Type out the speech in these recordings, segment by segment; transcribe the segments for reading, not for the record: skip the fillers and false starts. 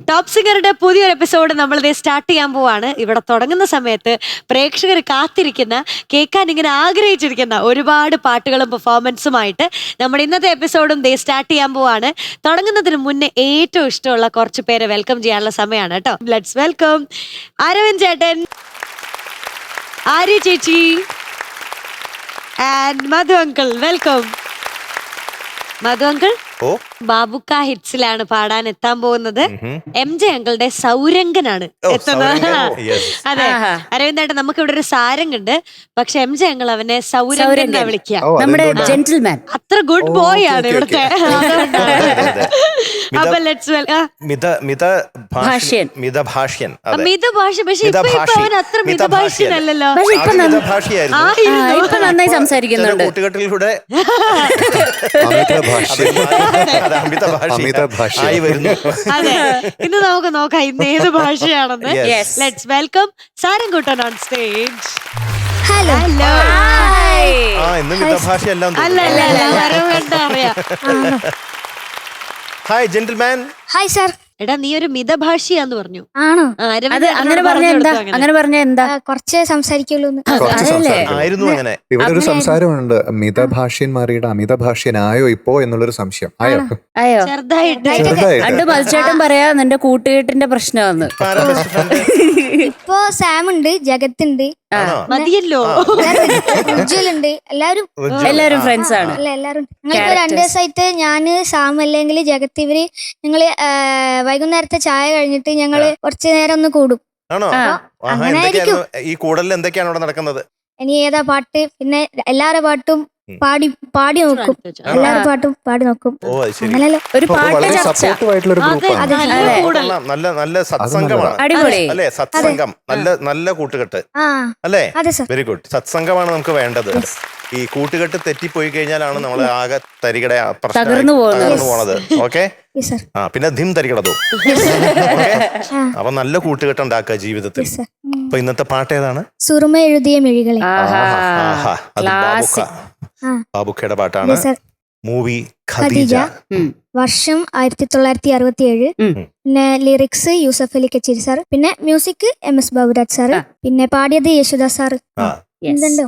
Top സിംഗറുടെ പുതിയൊരു episode നമ്മളിത് start ചെയ്യാൻ പോവാണ്. ഇവിടെ തുടങ്ങുന്ന സമയത്ത് പ്രേക്ഷകർ കാത്തിരിക്കുന്ന, കേൾക്കാൻ ഇങ്ങനെ ആഗ്രഹിച്ചിരിക്കുന്ന ഒരുപാട് പാട്ടുകളും പെർഫോമൻസുമായിട്ട് നമ്മുടെ ഇന്നത്തെ എപ്പിസോഡും സ്റ്റാർട്ട് ചെയ്യാൻ പോവാണ്. തുടങ്ങുന്നതിന് മുന്നേ ഏറ്റവും ഇഷ്ടമുള്ള കുറച്ച് പേരെ വെൽക്കം ചെയ്യാനുള്ള സമയമാണ് കേട്ടോ. ലെറ്റ്സ് വെൽക്കം അരവിന്ദ് ചേട്ടൻ, ആര്യ ചേച്ചി and Madhu uncle. Welcome Madhu uncle. Babukka ഹിറ്റ്സിലാണ് പാടാൻ എത്താൻ പോകുന്നത്. MJ അങ്കിളുടെ സൗരംഗനാണ് എത്തുന്നത്. അതെ, അരവിന്ദേട്ടൻ, നമുക്ക് ഇവിടെ ഒരു സാരംഗുണ്ട്, പക്ഷെ MJ അങ്കിൾ അവനെ സൗരംഗൻ വിളിക്കുക. നമ്മുടെ ജെന്റിൽമാൻ, അത്ര ഗുഡ് ബോയ് ആണ് ഇവിടുത്തെ. അപ്പൊ ലെറ്റ്സ് മിതഭാഷ്യൻ. മിതഭാഷ, പക്ഷെ ഇപ്പൊ അവൻ അത്ര മിതഭാഷ്യനല്ലല്ലോ. ഇപ്പൊ നന്നായി സംസാരിക്കുന്നുണ്ട്. കൂട്ടുകെട്ടിലൂടെ അതെ, ഇന്ന് നമുക്ക് നോക്കാം ഇന്ന് ഏത് ഭാഷയാണെന്ന്. Let's welcome Saramkuttan on stage. Hello. Hi gentleman. Hi sir. എടാ, നീ ഒരു മിതഭാഷിയാന്ന് പറഞ്ഞു. ആണോ? അത് അങ്ങനെ പറഞ്ഞ എന്താ? അങ്ങനെ പറഞ്ഞ എന്താ? കുറച്ചേ സംസാരിക്കുള്ളൂ. ആയിരുന്നു അങ്ങനെ. ഇവിടെ ഒരു സംസാരമുണ്ട്, മിതഭാഷ്യന്മാരുടെ അമിതഭാഷ്യനായോ ഇപ്പോ എന്നുള്ളൊരു സംശയം. ആയോ? ചെറുതായിട്ട്. രണ്ട് മത്സരം പറയാ നിന്റെ കൂട്ടുകെട്ടിന്റെ പ്രശ്നമാണ്. ഇപ്പൊ സാം ഉണ്ട്, ജഗത്ത് ഉണ്ട്, മതിയല്ലോ, ഉജ്വൽ ഉണ്ട്. എല്ലാരും ഫ്രണ്ട്സ് ആണ്. എല്ലാരും. ഞങ്ങളിപ്പോ 2 ദിവസമായിട്ട് ഞാന്, സാം അല്ലെങ്കിൽ ജഗത്ത്, ഇവര് ഞങ്ങള് വൈകുന്നേരത്തെ ചായ കഴിഞ്ഞിട്ട് ഞങ്ങള് കുറച്ചു നേരം ഒന്ന് കൂടും. ആണോ? ഈ കൂടലിൽ എന്തൊക്കെയാണ് ഇവിടെ നടക്കുന്നത്? ഇനി ഏതാ പാട്ട്, പിന്നെ എല്ലാവരുടെ പാട്ടും പാടി നോക്കും. എല്ലാവരുടെ പാട്ടും പാടി നോക്കും. അങ്ങനെയല്ലോ ഒരു പാട്ട് ചർച്ച. നല്ല സത്സംഗമാണ് അല്ലെ? സത്സംഗം, നല്ല കൂട്ടുകെട്ട് അല്ലേ? Very good. സത്സംഗമാണ് നമുക്ക് വേണ്ടത്. ഈ കൂട്ടുകെട്ട് തെറ്റിപ്പോയി കഴിഞ്ഞാലാണ് നമ്മൾ ആകെ തരികട തകർന്നു പോണത്. ഓക്കെ. പിന്നെ ധിം തരികടതോ. അപ്പൊ നല്ല കൂട്ടുകെട്ട് ഉണ്ടാക്കുക ജീവിതത്തിൽ. അപ്പൊ ഇന്നത്തെ പാട്ട് ഏതാണ്? സുറുമ എഴുതിയ മിഴികളെ. ബാബുക്കയുടെ പാട്ടാണ്. മൂവി ഖദീജ. വർഷം 1967. പിന്നെ ലിറിക്സ് യൂസഫ് അലി കച്ചേരി സാർ, പിന്നെ മ്യൂസിക് MS ബാബുരാജ് സാർ, പിന്നെ പാടിയത് യേശുദാസ് സാർ. എന്തുണ്ടോ?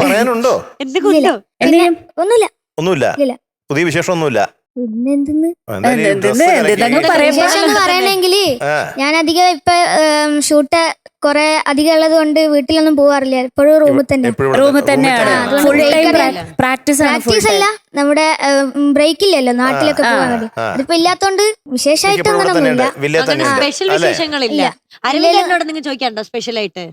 പറയാനുണ്ടോ? ഒന്നുമില്ല. പുതിയ വിശേഷം ഒന്നുമില്ല. പറയണെങ്കില് ഞാൻ അധികം ഇപ്പൊ ഷൂട്ട് കൊറേ അധികം ഉള്ളത് കൊണ്ട് വീട്ടിലൊന്നും പോവാറില്ല. എപ്പോഴും റൂമിൽ തന്നെയാണ്. പ്രാക്ടീസ് അല്ല, നമ്മുടെ ബ്രേക്ക് ഇല്ലല്ലോ നാട്ടിലൊക്കെ പോകാൻ വേണ്ടി. അതിപ്പോ ഇല്ലാത്തോണ്ട് വിശേഷമായിട്ട് അങ്ങനൊന്നുമില്ല. സ്പെഷ്യൽ വിശേഷങ്ങളില്ല. അരവിന്ദനോട് നിങ്ങൾ ചോദിക്കണ്ടോ സ്പെഷ്യൽ ആയിട്ട്?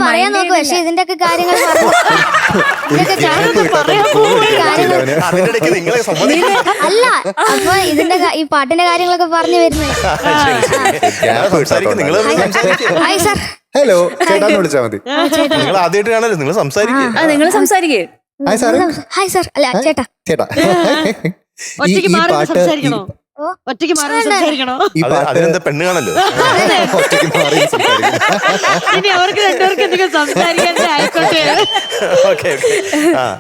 പറയാൻ നോക്കും, പക്ഷെ ഇതിന്റെ ഒക്കെ കാര്യങ്ങൾ അല്ല, അപ്പൊ ഇതിന്റെ ഈ പാട്ടിന്റെ കാര്യങ്ങളൊക്കെ പറഞ്ഞു വരുന്നത്. Hi sir. ഹലോ, ചേട്ടാന്ന് വിളിച്ചാ മതി. നിങ്ങൾ ആദ്യമായിട്ട് കാണല്ലോ, നിങ്ങൾ സംസാരിക്കേ. Hi sir. അല്ല, ചേട്ടാ. ഒറ്റയ്ക്ക് മാറി സംസാരിക്കണോ? ഒറ്റയ്ക്ക് മാറി സംസാരിക്കണോ? അതിനെന്താ പെണ്ണ് കാണല്ലോ. ഇനി അവർക്ക് രണ്ടുപേർക്ക് എന്തെങ്കിലും സംസാരിക്കാൻ ആയിക്കോട്ടെ.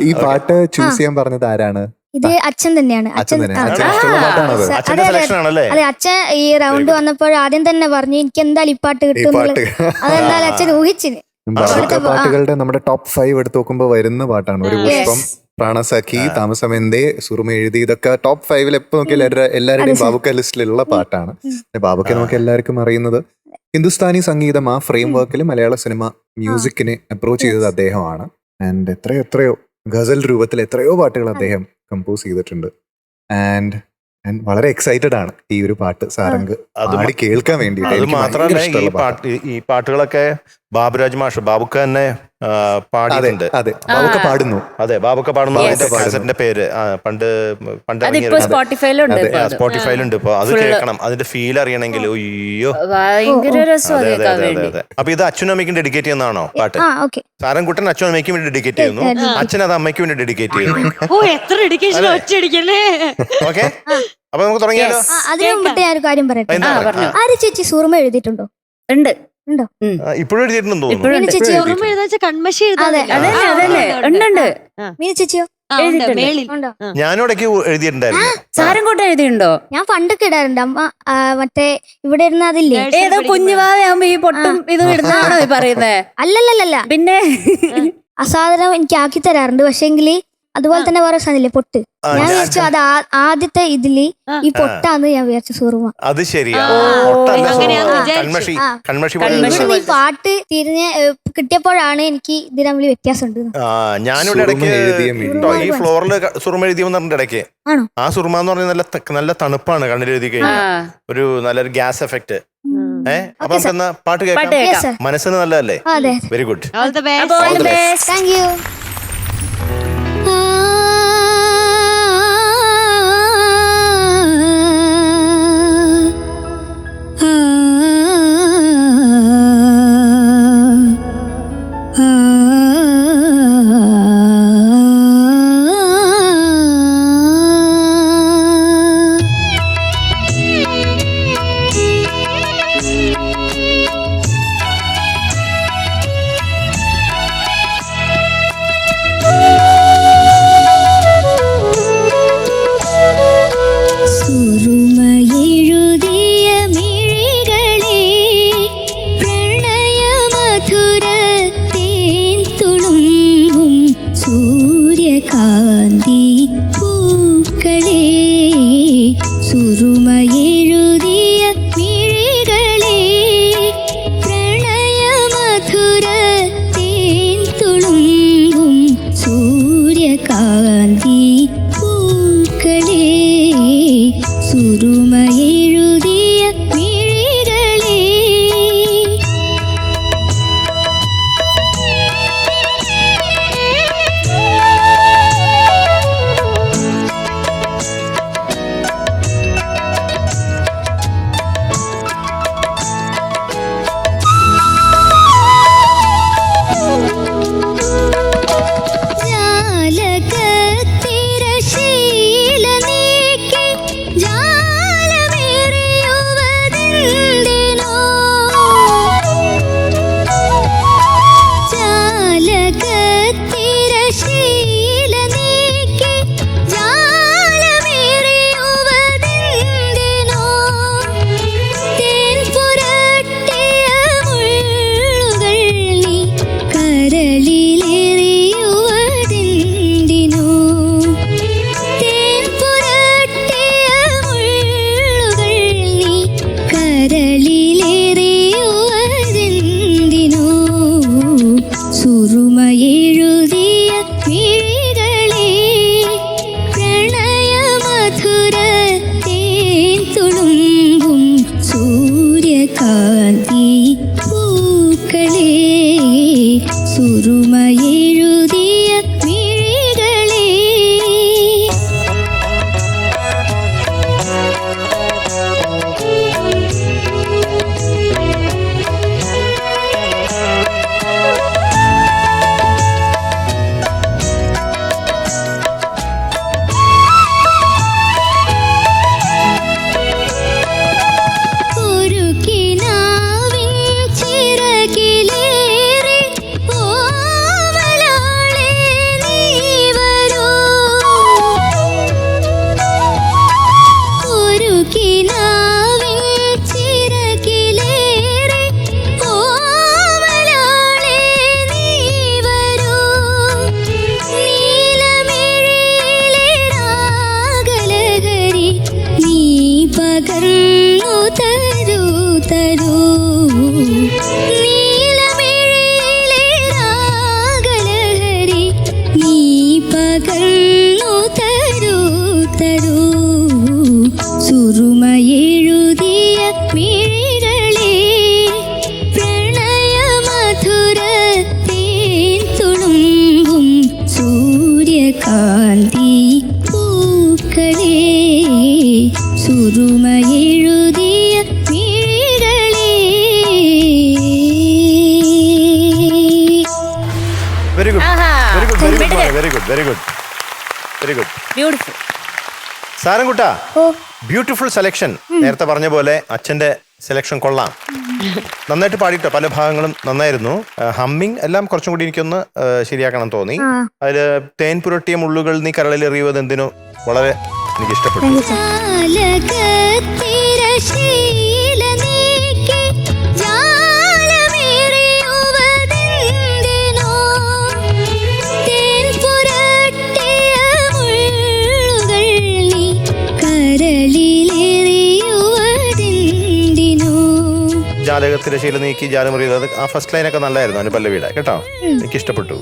ഈ പാട്ട് ചൂസ് ചെയ്യാൻ പറഞ്ഞത് ആരാണ്? ഇത് അച്ഛൻ തന്നെയാണ്. അതെ, അച്ഛൻ ഈ റൗണ്ട് വന്നപ്പോൾ ആദ്യം തന്നെ പറഞ്ഞു എനിക്ക് എന്തായാലും ഈ പാട്ട് കിട്ടും. അതെന്തായാലും അച്ഛൻ ഊഹിച്ചിന്. പാട്ടുകളുടെ നമ്മുടെ ടോപ്പ് 5 എടുത്ത് നോക്കുമ്പോ വരുന്ന പാട്ടാണ്. ഒരു പുഷ്പം, പ്രാണസഖി, താമസമെന്തേ, സുറുമ എഴുതി, ഇതൊക്കെ ടോപ്പ് 5 എപ്പോ നോക്കിയാൽ എല്ലാവരുടെയും ബാബുക്ക ലിസ്റ്റിലുള്ള പാട്ടാണ്. ബാബുക്ക നമുക്ക് എല്ലാവർക്കും അറിയുന്നത് ഹിന്ദുസ്ഥാനി സംഗീതം ആ ഫ്രെയിം വർക്കിൽ മലയാള സിനിമ മ്യൂസിക്കിനെ അപ്രോച്ച് ചെയ്തത് അദ്ദേഹമാണ്. ആൻഡ് എത്രയോ ഗസൽ രൂപത്തിൽ എത്രയോ പാട്ടുകൾ അദ്ദേഹം കമ്പോസ് ചെയ്തിട്ടുണ്ട്. ആൻഡ് വളരെ എക്സൈറ്റഡ് ആണ് ഈ ഒരു പാട്ട് സാരംഗ് പാടി കേൾക്കാൻ വേണ്ടിയിട്ട്. അത് മാത്രമല്ല, ഈ പാട്ടുകളൊക്കെ ബാബുരാജ് മാഷ്, ബാബുക്ക തന്നെ പാടിയിട്ടുണ്ട്. അതെ, ബാബുക്ക പാടുന്നു. അതെ, ബാബുക്ക പാടുന്നു. അതിന്റെ കാസറ്റിന്റെ പേര് പണ്ട് സ്പോട്ടിഫൈയിലുണ്ട്. ഇപ്പൊ അത് കേൾക്കണം, അതിന്റെ ഫീൽ അറിയണമെങ്കിൽ. അയ്യോ, അപ്പൊ ഇത് അച്ഛനും അമ്മയ്ക്കും ഡെഡിക്കേറ്റ് ചെയ്യുന്നതാണോ പാട്ട്? സാരംകുട്ടൻ അച്ഛനും അമ്മയ്ക്കും വേണ്ടി ഡെഡിക്കേറ്റ് ചെയ്യുന്നു, അച്ഛൻ അത് അമ്മയ്ക്ക് വേണ്ടി ഡെഡിക്കേറ്റ് ചെയ്യുന്നു. ഓക്കെ, അപ്പൊ നമുക്ക് തുടങ്ങിയാലോ? അതിനു മുമ്പ് ഞാൻ ഒരു കാര്യം പറയട്ടെ. ആര്യ ചേച്ചി സുറുമ എഴുതിയിട്ടുണ്ടോ? ഉണ്ട്. ഉണ്ടോ? ഇപ്പോഴും എഴുതിയിട്ടുണ്ടെന്ന് തോന്നുന്നു. മീനു ചേച്ചിയോ? ഓർമ്മ എഴുതാ വെച്ചാൽ കൺമഷി എഴുതാൻ അതെ. അതന്നെ ഉണ്ട്. മീനു ചേച്ചിയോ? എഴുതിയിട്ടുണ്ട്. മേളിൽ ഉണ്ടോ? ഞാനും ഇടയ്ക്ക് എഴുതിയിട്ടുണ്ടായിരുന്നു. സാരംകോട്ട എഴുതിയുണ്ടോ? ഞാൻ പണ്ടൊക്കെ ഇടാറുണ്ട്. അമ്മ മറ്റേ ഇവിടെ ഇരുന്ന അതില്ലേ? ഏതോ കുഞ്ഞുവാവയാകുമ്പോ ഈ പൊട്ടും ഇതും ഇടുന്നതാണോ ഈ പറയുന്നേ? അല്ലല്ലല്ല, പിന്നെ അസാധനം എനിക്ക് ആക്കി തരാറുണ്ട്. പക്ഷേങ്കില് അതുപോലെ തന്നെ വേറെ സാധനമില്ലേ, പൊട്ട്. ഞാൻ വിചാരിച്ചു അത് ആദ്യത്തെ ഇതില് ഈ പൊട്ടാന്ന് ഞാൻ വിചാരിച്ചു. സൂറുമ. അത് ശരിയാ. അങ്ങനെയാന്ന് കൺമഷി വിചാരിച്ചു. കൺമഷി ഇവിടുന്ന് ഈ പാട്ട് തിരിഞ്ഞ് കിട്ടിയപ്പോഴാണ് എനിക്ക് ഇതിന് തമ്മിൽ വ്യത്യാസമുണ്ട്. ഞാനിവിടെ ഇടയ്ക്ക് സുറുമ എഴുതിയ കേട്ടോ, ഈ ഫ്ലോറിൽ സുറുമ എഴുതിയെന്ന് പറഞ്ഞിട്ട് ഇടയ്ക്ക് ആണോ? ആ സുറുമ എന്ന് പറഞ്ഞാൽ നല്ല തണുപ്പാണ് കണ്ണിൽ എഴുതി കഴിഞ്ഞാൽ. ഒരു നല്ലൊരു ഗ്യാസ് എഫക്ട്. അപ്പൊ നമുക്ക് പാട്ട് കേൾക്കാം. Yes, sir. മനസ്സിന് നല്ലതല്ലേ? അതെ. Very good. All the best. all the best. Thank you. സാരംകുട്ട, ബ്യൂട്ടിഫുൾ സെലക്ഷൻ. നേരത്തെ പറഞ്ഞ പോലെ അച്ഛന്റെ സെലക്ഷൻ കൊള്ളാം, നന്നായിട്ട് പാടിട്ടോ, പല ഭാഗങ്ങളും നന്നായിരുന്നു. ഹമ്മിങ് എല്ലാം കുറച്ചും കൂടി എനിക്കൊന്ന് ശരിയാക്കണം തോന്നി. അതില് തേൻ പുരട്ടിയ മുള്ളുകൾ നീ കരളിലെറിയുന്നത് എന്തിനോ വളരെ എനിക്ക് ഇഷ്ടപ്പെട്ടു. ജാലകത്തിലെ ശീല നീക്കി ജാലമുറിയത് ആ ഫസ്റ്റ് ലൈനൊക്കെ നല്ലായിരുന്നു, അനുപല്ലവിയുടെ കേട്ടോ, എനിക്ക് ഇഷ്ടപ്പെട്ടു.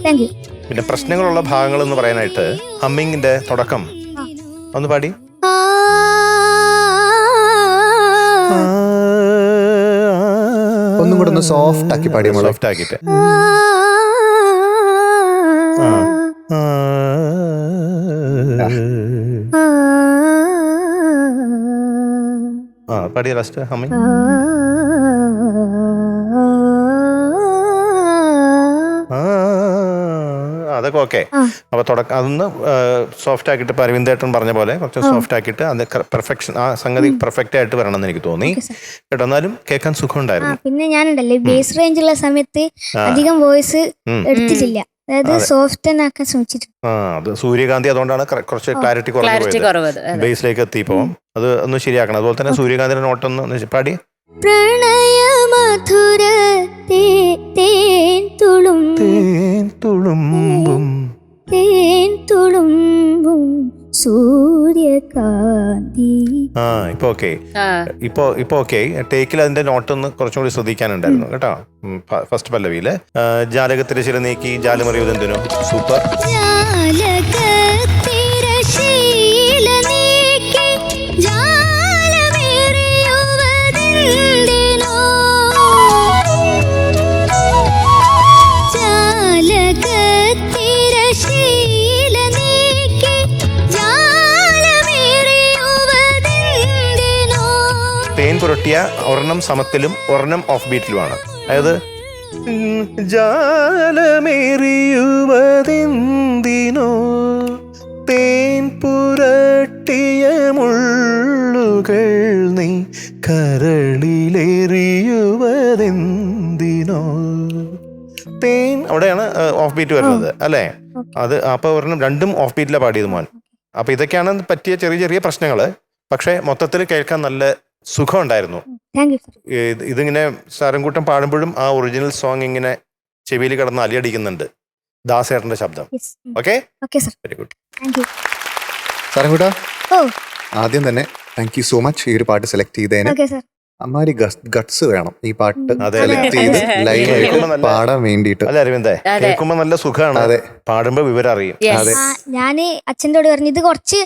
പിന്നെ പ്രശ്നങ്ങളുള്ള ഭാഗങ്ങൾ എന്ന് പറയാനായിട്ട് ഹമ്മിങ്ങിന്റെ തുടക്കം ഒന്ന് പാടി. ഒന്നും കൂടെ ഒന്ന് സോഫ്റ്റ് ആക്കി പാടി, സോഫ്റ്റ് ആക്കിയിട്ട് പാടി ലാസ്റ്റ് ഹമ്മിങ്. അതൊക്കെ ഓക്കെ. അപ്പൊ തുടക്കം അതൊന്ന് സോഫ്റ്റ് ആക്കിയിട്ട് ഇപ്പൊ അരവിന്ദേട്ടൻ പറഞ്ഞ പോലെ കുറച്ച് സോഫ്റ്റ് ആക്കിയിട്ട് അത് പെർഫെക്ഷൻ ആ സംഗതി പെർഫെക്റ്റ് ആയിട്ട് വരണം എന്ന് എനിക്ക് തോന്നി കേട്ടോ. എന്നാലും കേൾക്കാൻ സുഖം ഉണ്ടായിരുന്നു. പിന്നെ ഞാനുണ്ടല്ലേ ബേസ് റേഞ്ചുള്ള സമയത്ത് അധികം വോയിസ് എടുത്തിട്ടില്ല, അതായത് സോഫ്റ്റ് ആക്കാൻ ശ്രമിച്ചിട്ട്. അത് സൂര്യകാന്തി, അതുകൊണ്ടാണ് കുറച്ച് ക്ലാരിറ്റി കുറവ് ബേസിലേക്ക് എത്തിയപ്പോ. അത് ഒന്ന് ശരിയാക്കണം. അതുപോലെ തന്നെ സൂര്യകാന്തിയുടെ നോട്ടൊന്ന് പാടി. പ്രണയമധുര തേൻ തുളുമ്പും സൂര്യകാന്തി. ഇപ്പൊ ഓക്കെ, ഇപ്പൊ ഓക്കെ. ടേക്കിൽ അതിന്റെ നോട്ടൊന്ന് കുറച്ചും കൂടി ശ്രദ്ധിക്കാനുണ്ടായിരുന്നു കേട്ടോ. ഫസ്റ്റ് പല്ലവിയില് ജാലകത്തിലെ ശില നീക്കി ജാലമറിയുതെന്തിനോ സൂപ്പർ. തേൻ പുരട്ടിയ ഒരെണ്ണം സമത്തിലും ഒരെണ്ണം ഓഫ് ബീറ്റിലുമാണ്. അതായത് ജാലമേറിയുവതെന്തിനോ തേൻ പുരട്ടിയ മുള്ളുകൾ നീ കരളിലേറിയുവതെന്തിനോ. തേൻ അവിടെയാണ് ഓഫ് ബീറ്റ് വരുന്നത് അല്ലേ? അത് അപ്പൊ ഒരെണ്ണം രണ്ടും ഓഫ് ബീറ്റിലാണ് പാടിയത് മോൻ. അപ്പൊ ഇതൊക്കെയാണ് പറ്റിയ ചെറിയ ചെറിയ പ്രശ്നങ്ങള്. പക്ഷെ മൊത്തത്തിൽ കേൾക്കാൻ നല്ല സുഖം ഉണ്ടായിരുന്നു. ഇതിങ്ങനെ സാരംകൂട്ടം പാടുമ്പോഴും ആ ഒറിജിനൽ സോങ് ഇങ്ങനെ ചെവിയിൽ കിടന്ന് അലിയടിക്കുന്നുണ്ട്, ദാസേട്ടന്റെ ശബ്ദം. Okay, very good. സാരംകൂട്ട, ആദ്യം തന്നെ താങ്ക് യു സോ മച്ച് ഈ ഒരു പാട്ട് സെലക്ട് ചെയ്തതിന്. അമ്മാരി ഗട്സ് വേണം ഈ പാട്ട് സെലക്ട് ചെയ്ത് ലൈവായിട്ട് പാടാൻ വേണ്ടിട്ട്. അല്ല അരവിന്ദേ, കേൾക്കുമ്പോ നല്ല സുഖമാണ്, അതെ, പാടുമ്പോ വിവരം അറിയും. അതെ, ഞാന് അച്ഛനോട് പറഞ്ഞു ഇത് കുറച്ച്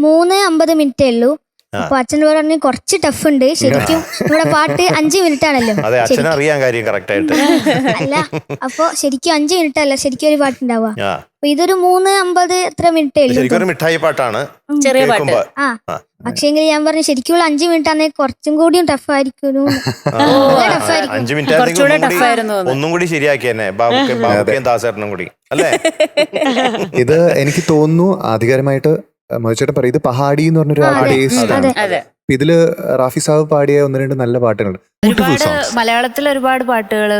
3:50 മിനിറ്റേ ഉള്ളൂ. അപ്പൊ അച്ഛനോട് പറഞ്ഞു കുറച്ച് ടഫ് ഉണ്ട്, ശരിക്കും ഇവിടെ പാട്ട് 5 മിനിറ്റ് ആണല്ലോ. അറിയാൻ കാര്യം കറക്റ്റ് ആയിട്ട് അല്ല, അപ്പൊ ശരിക്കും 5 മിനിറ്റ് അല്ല ശരിക്കും ഒരു പാട്ടുണ്ടാവുക. അപ്പൊ ഇതൊരു 3:50 എത്ര മിനിറ്റേ ഉള്ളൂ. മിഠായി പാട്ടാണ്, ചെറിയ പാട്ട്. പക്ഷേങ്കിൽ ഞാൻ പറഞ്ഞു ശരിക്കും 5 മിനിറ്റ് ആണെങ്കിൽ കുറച്ചും കൂടിയും ടഫ് ആയിരിക്കും. 5 മിനിറ്റ് ഒന്നും കൂടി ശരിയാക്കിയെന്നെ ബാബുക്കയും ദാസേട്ടനും കൂടി അല്ലേ? ഇത് എനിക്ക് തോന്നുന്നു ആധികാരികമായിട്ട് മോചേട്ടൻ പറയും ഇത് പഹാഡി എന്ന് പറഞ്ഞൊരു ആർട്ടിസ്റ്റ്. ഇതില് റാഫി സാബ് പാടിയ 1-2 നല്ല പാട്ടുകളുണ്ട്. മലയാളത്തിൽ ഒരുപാട് പാട്ടുകള്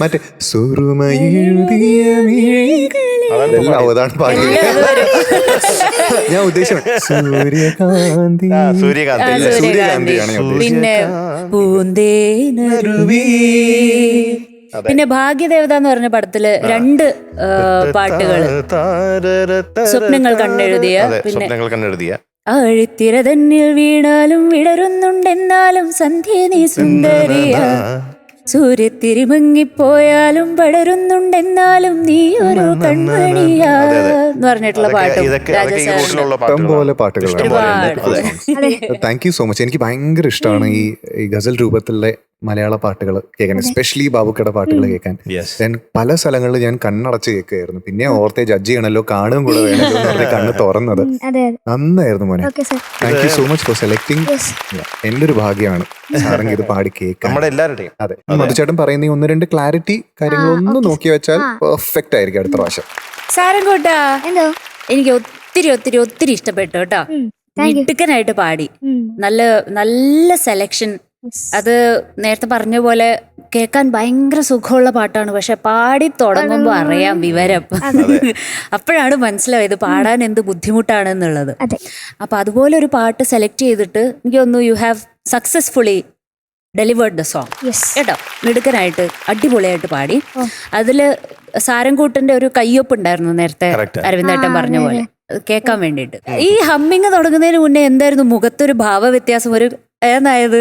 മറ്റേ സുറുമയെഴുതിയ അതാണ് പാടിയത്. ഞാൻ ഉദ്ദേശിച്ചത് സൂര്യകാന്തിയാണ്. പിന്നെ പിന്നെ ഭാഗ്യദേവത എന്ന് പറഞ്ഞ പടത്തില് 2 പാട്ടുകള് സ്വപ്നങ്ങൾ കണ്ടെഴുതിയ. പിന്നെ ആഴിത്തിര തന്നിൽ വീണാലും വിടരുന്നുണ്ടെന്നാലും സന്ധ്യ നീ സുന്ദരിയ, സൂര്യത്തിരി മങ്ങിപ്പോയാലും പടരുന്നുണ്ടെന്നാലും നീ ഒരു കൺമണിയാ എന്ന് പറഞ്ഞിട്ടുള്ള പാട്ടും ഇഷ്ടംപോലെ പാട്ടുകളുണ്ട്. Thank you so much. എനിക്ക് ഭയങ്കര ഇഷ്ടമാണ് ഈ ഗസൽ രൂപത്തിലുള്ള മലയാള പാട്ടുകൾ കേൾക്കാൻ, എസ്പെഷ്യലി ബാബുക്കയുടെ പാട്ടുകൾ കേൾക്കാൻ. ഞാൻ പല സ്ഥലങ്ങളിൽ ഞാൻ കണ്ണടച്ച് കേൾക്കുമായിരുന്നു. പിന്നെ ഓർത്തെ ജഡ്ജ് ചെയ്യണല്ലോ, കാണുകയും കൂടെ വേണമല്ലോ എന്ന് പറഞ്ഞ് കണ്ണ് തുറന്നത്. നന്നായിരുന്നു മോനെ. Thank you so much for selecting. എന്റെ ഒരു ഭാഗ്യമാണ് സാറെങ്കിൽ ഇത് പാടി കേൾക്കാൻ. അതെ, മധുചേട്ടൻ പറയുന്ന 1-2 ക്ലാരിറ്റി കാര്യങ്ങളൊന്നും നോക്കി വെച്ചാൽ പെർഫെക്റ്റ് ആയിരിക്കും അടുത്ത പ്രാവശ്യം. സാരംകോട്ട, എനിക്ക് ഒത്തിരി ഒത്തിരി ഒത്തിരി ഇഷ്ടപ്പെട്ടു കേട്ടോ. മിടുക്കനായിട്ട് പാടി. നല്ല നല്ല സെലക്ഷൻ. അത് നേരത്തെ പറഞ്ഞ പോലെ കേൾക്കാൻ ഭയങ്കര സുഖമുള്ള പാട്ടാണ്, പക്ഷെ പാടി തുടങ്ങുമ്പോൾ അറിയാം വിവരം. അപ്പോഴാണ് മനസ്സിലായത് പാടാൻ എന്ത് ബുദ്ധിമുട്ടാണെന്നുള്ളത്. അപ്പൊ അതുപോലെ ഒരു പാട്ട് സെലക്ട് ചെയ്തിട്ട് എനിക്ക് തോന്നുന്നു you have successfully delivered the song കേട്ടോ. മിടുക്കനായിട്ട് അടിപൊളിയായിട്ട് പാടി. അതില് സാരംകൂട്ടന്റെ ഒരു കയ്യൊപ്പ് ഉണ്ടായിരുന്നു നേരത്തെ അരവിന്ദേട്ടൻ പറഞ്ഞ പോലെ, കേൾക്കാൻ വേണ്ടിയിട്ട്. ഈ ഹമ്മിങ് തുടങ്ങുന്നതിന് മുന്നേ എന്തായിരുന്നു മുഖത്തൊരു ഭാവ വ്യത്യാസം, ഒരു ഏതായത്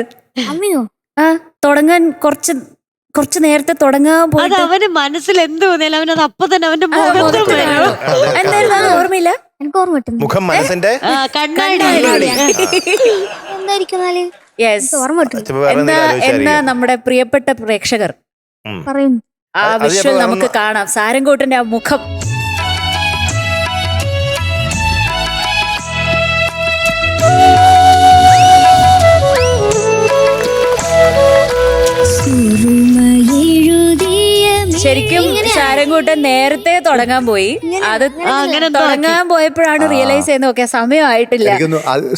തുടങ്ങാൻ കുറച്ച് നേരത്തെ തുടങ്ങാൻ പോയി. അവന് മനസ്സിൽ എന്ത് തോന്നിയാലും അവനത് അപ്പൊ തന്നെ അവന്റെ മുഖത്ത് വരും. എന്തായിരുന്നു ഓർമ്മയില്ല, എനിക്ക് ഓർമ്മ കിട്ടുന്നു. മുഖം മനസ്സിന്റെ കണ്ണാടി. എന്തായിരിക്കും യെസ്. ഓർമ്മ കിട്ടുന്നു. എന്നാ നമ്മുടെ പ്രിയപ്പെട്ട പ്രേക്ഷകർ പറയുന്നു ആ വിഷ്വൽ നമുക്ക് കാണാം, സാരംകൂട്ടന്റെ ആ മുഖം. ശരിക്കും സാരംകൂട്ടൻ നേരത്തെ തുടങ്ങാൻ പോയി. അത് അങ്ങനെ തുടങ്ങാൻ പോയപ്പോഴാണ് റിയലൈസ് ചെയ്യുന്നത് ഓക്കെ സമയമായിട്ടില്ല.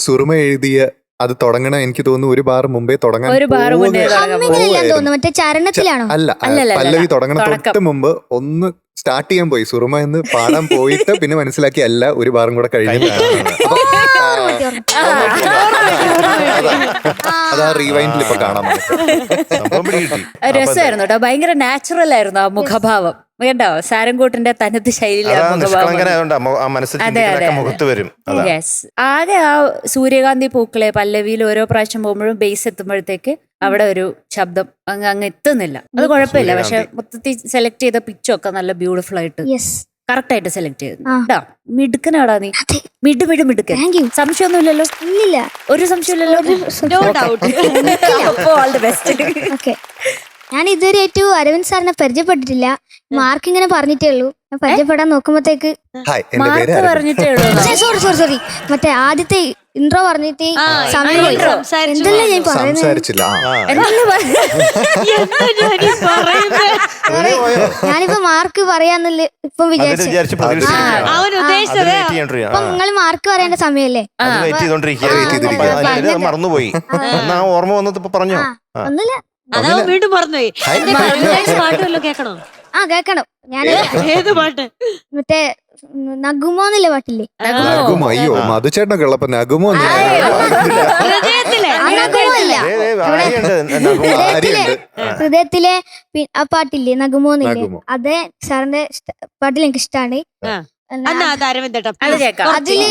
സുറുമ എഴുതിയ അത് തുടങ്ങണം എനിക്ക് തോന്നുന്നു ഒരു ബാർ മുമ്പേ തുടങ്ങാൻ ഒരു ബാർ മുന്നേ തോന്നുന്നു. മറ്റേ ചരണത്തിലാണോ? അല്ല പല്ലവി തുടങ്ങണം തൊട്ട് മുമ്പ് ഒന്ന് സ്റ്റാർട്ട് ചെയ്യാൻ പോയി. സുറുമ എന്ന് പാടാൻ പോയിട്ട് പിന്നെ മനസ്സിലാക്കി അല്ല ഒരു ബാറും കൂടെ കഴിഞ്ഞു. അതാ റീവൈൻഡിൽ ഇപ്പൊ കാണാൻ രസമായിരുന്നു കേട്ടോ. ഭയങ്കര നാച്ചുറൽ ആയിരുന്നു ആ മുഖഭാവം കേട്ടോ. സാരംകൂട്ടന്റെ തനത് ശൈലിയിലെ യെസ്. ആകെ ആ സൂര്യകാന്തി പൂക്കളെ പല്ലവിയിൽ ഓരോ പ്രാവശ്യം പോകുമ്പോഴും ബേസ് എത്തുമ്പോഴത്തേക്ക് അവിടെ ഒരു ശബ്ദം അങ്ങ് എത്തുന്നില്ല. അത് കുഴപ്പമില്ല, പക്ഷെ മൊത്തത്തിൽ സെലക്ട് ചെയ്ത പിച്ചൊക്കെ നല്ല ബ്യൂട്ടിഫുൾ ആയിട്ട് കറക്റ്റ് ആയിട്ട് സെലക്ട് ചെയ്തു കേട്ടോ. മിടുക്കനാടാ നീ, മിടുക്കൻ. സംശയമൊന്നുമില്ലല്ലോ? ഇല്ല, ഒരു സംശയമില്ലല്ലോ. All the best. ഞാൻ ഇതുവരെ ഏറ്റവും അരവിന്ദ് സാറിനെ പരിചയപ്പെട്ടിട്ടില്ല. മാർക്ക് ഇങ്ങനെ പറഞ്ഞിട്ടേ ഉള്ളൂ. ഞാൻ പരിചയപ്പെടാൻ നോക്കുമ്പോഴത്തേക്ക് മാർക്ക് പറഞ്ഞിട്ടേ ഉള്ളൂ. സോറി മറ്റേ ആദ്യത്തെ ഇൻട്രോ പറഞ്ഞിട്ട് സമയം എന്തല്ലേ ഞാൻ പറയുന്നത്. ഞാനിപ്പോ മാർക്ക് പറയാന്നല്ലേ ഇപ്പൊ വിചാരിച്ചു. ഇപ്പൊ നിങ്ങൾ മാർക്ക് പറയേണ്ട സമയല്ലേ? മറന്നുപോയി. ഓർമ്മ വന്നത് പറഞ്ഞോ? ഒന്നുമില്ല, അതാ വീണ്ടും മറന്നുപോയി. പാട്ടുമല്ലോ കേക്കണോ? കേക്കണം. ഞാൻ ഏത് പാട്ട്? മറ്റേ നഗുമോന്നില്ലേ പാട്ടില്ലേ? അയ്യോ മധുചേട്ടനൊക്കെ ഉള്ളപ്പോ നഗുമോ ഹൃദയത്തിലെ ആ പാട്ടില്ലേ നഗുമോന്നില്ലേ? അതേ സാറിന്റെ പാട്ടിൽ എനിക്ക് ഇഷ്ടാണ്. അതില്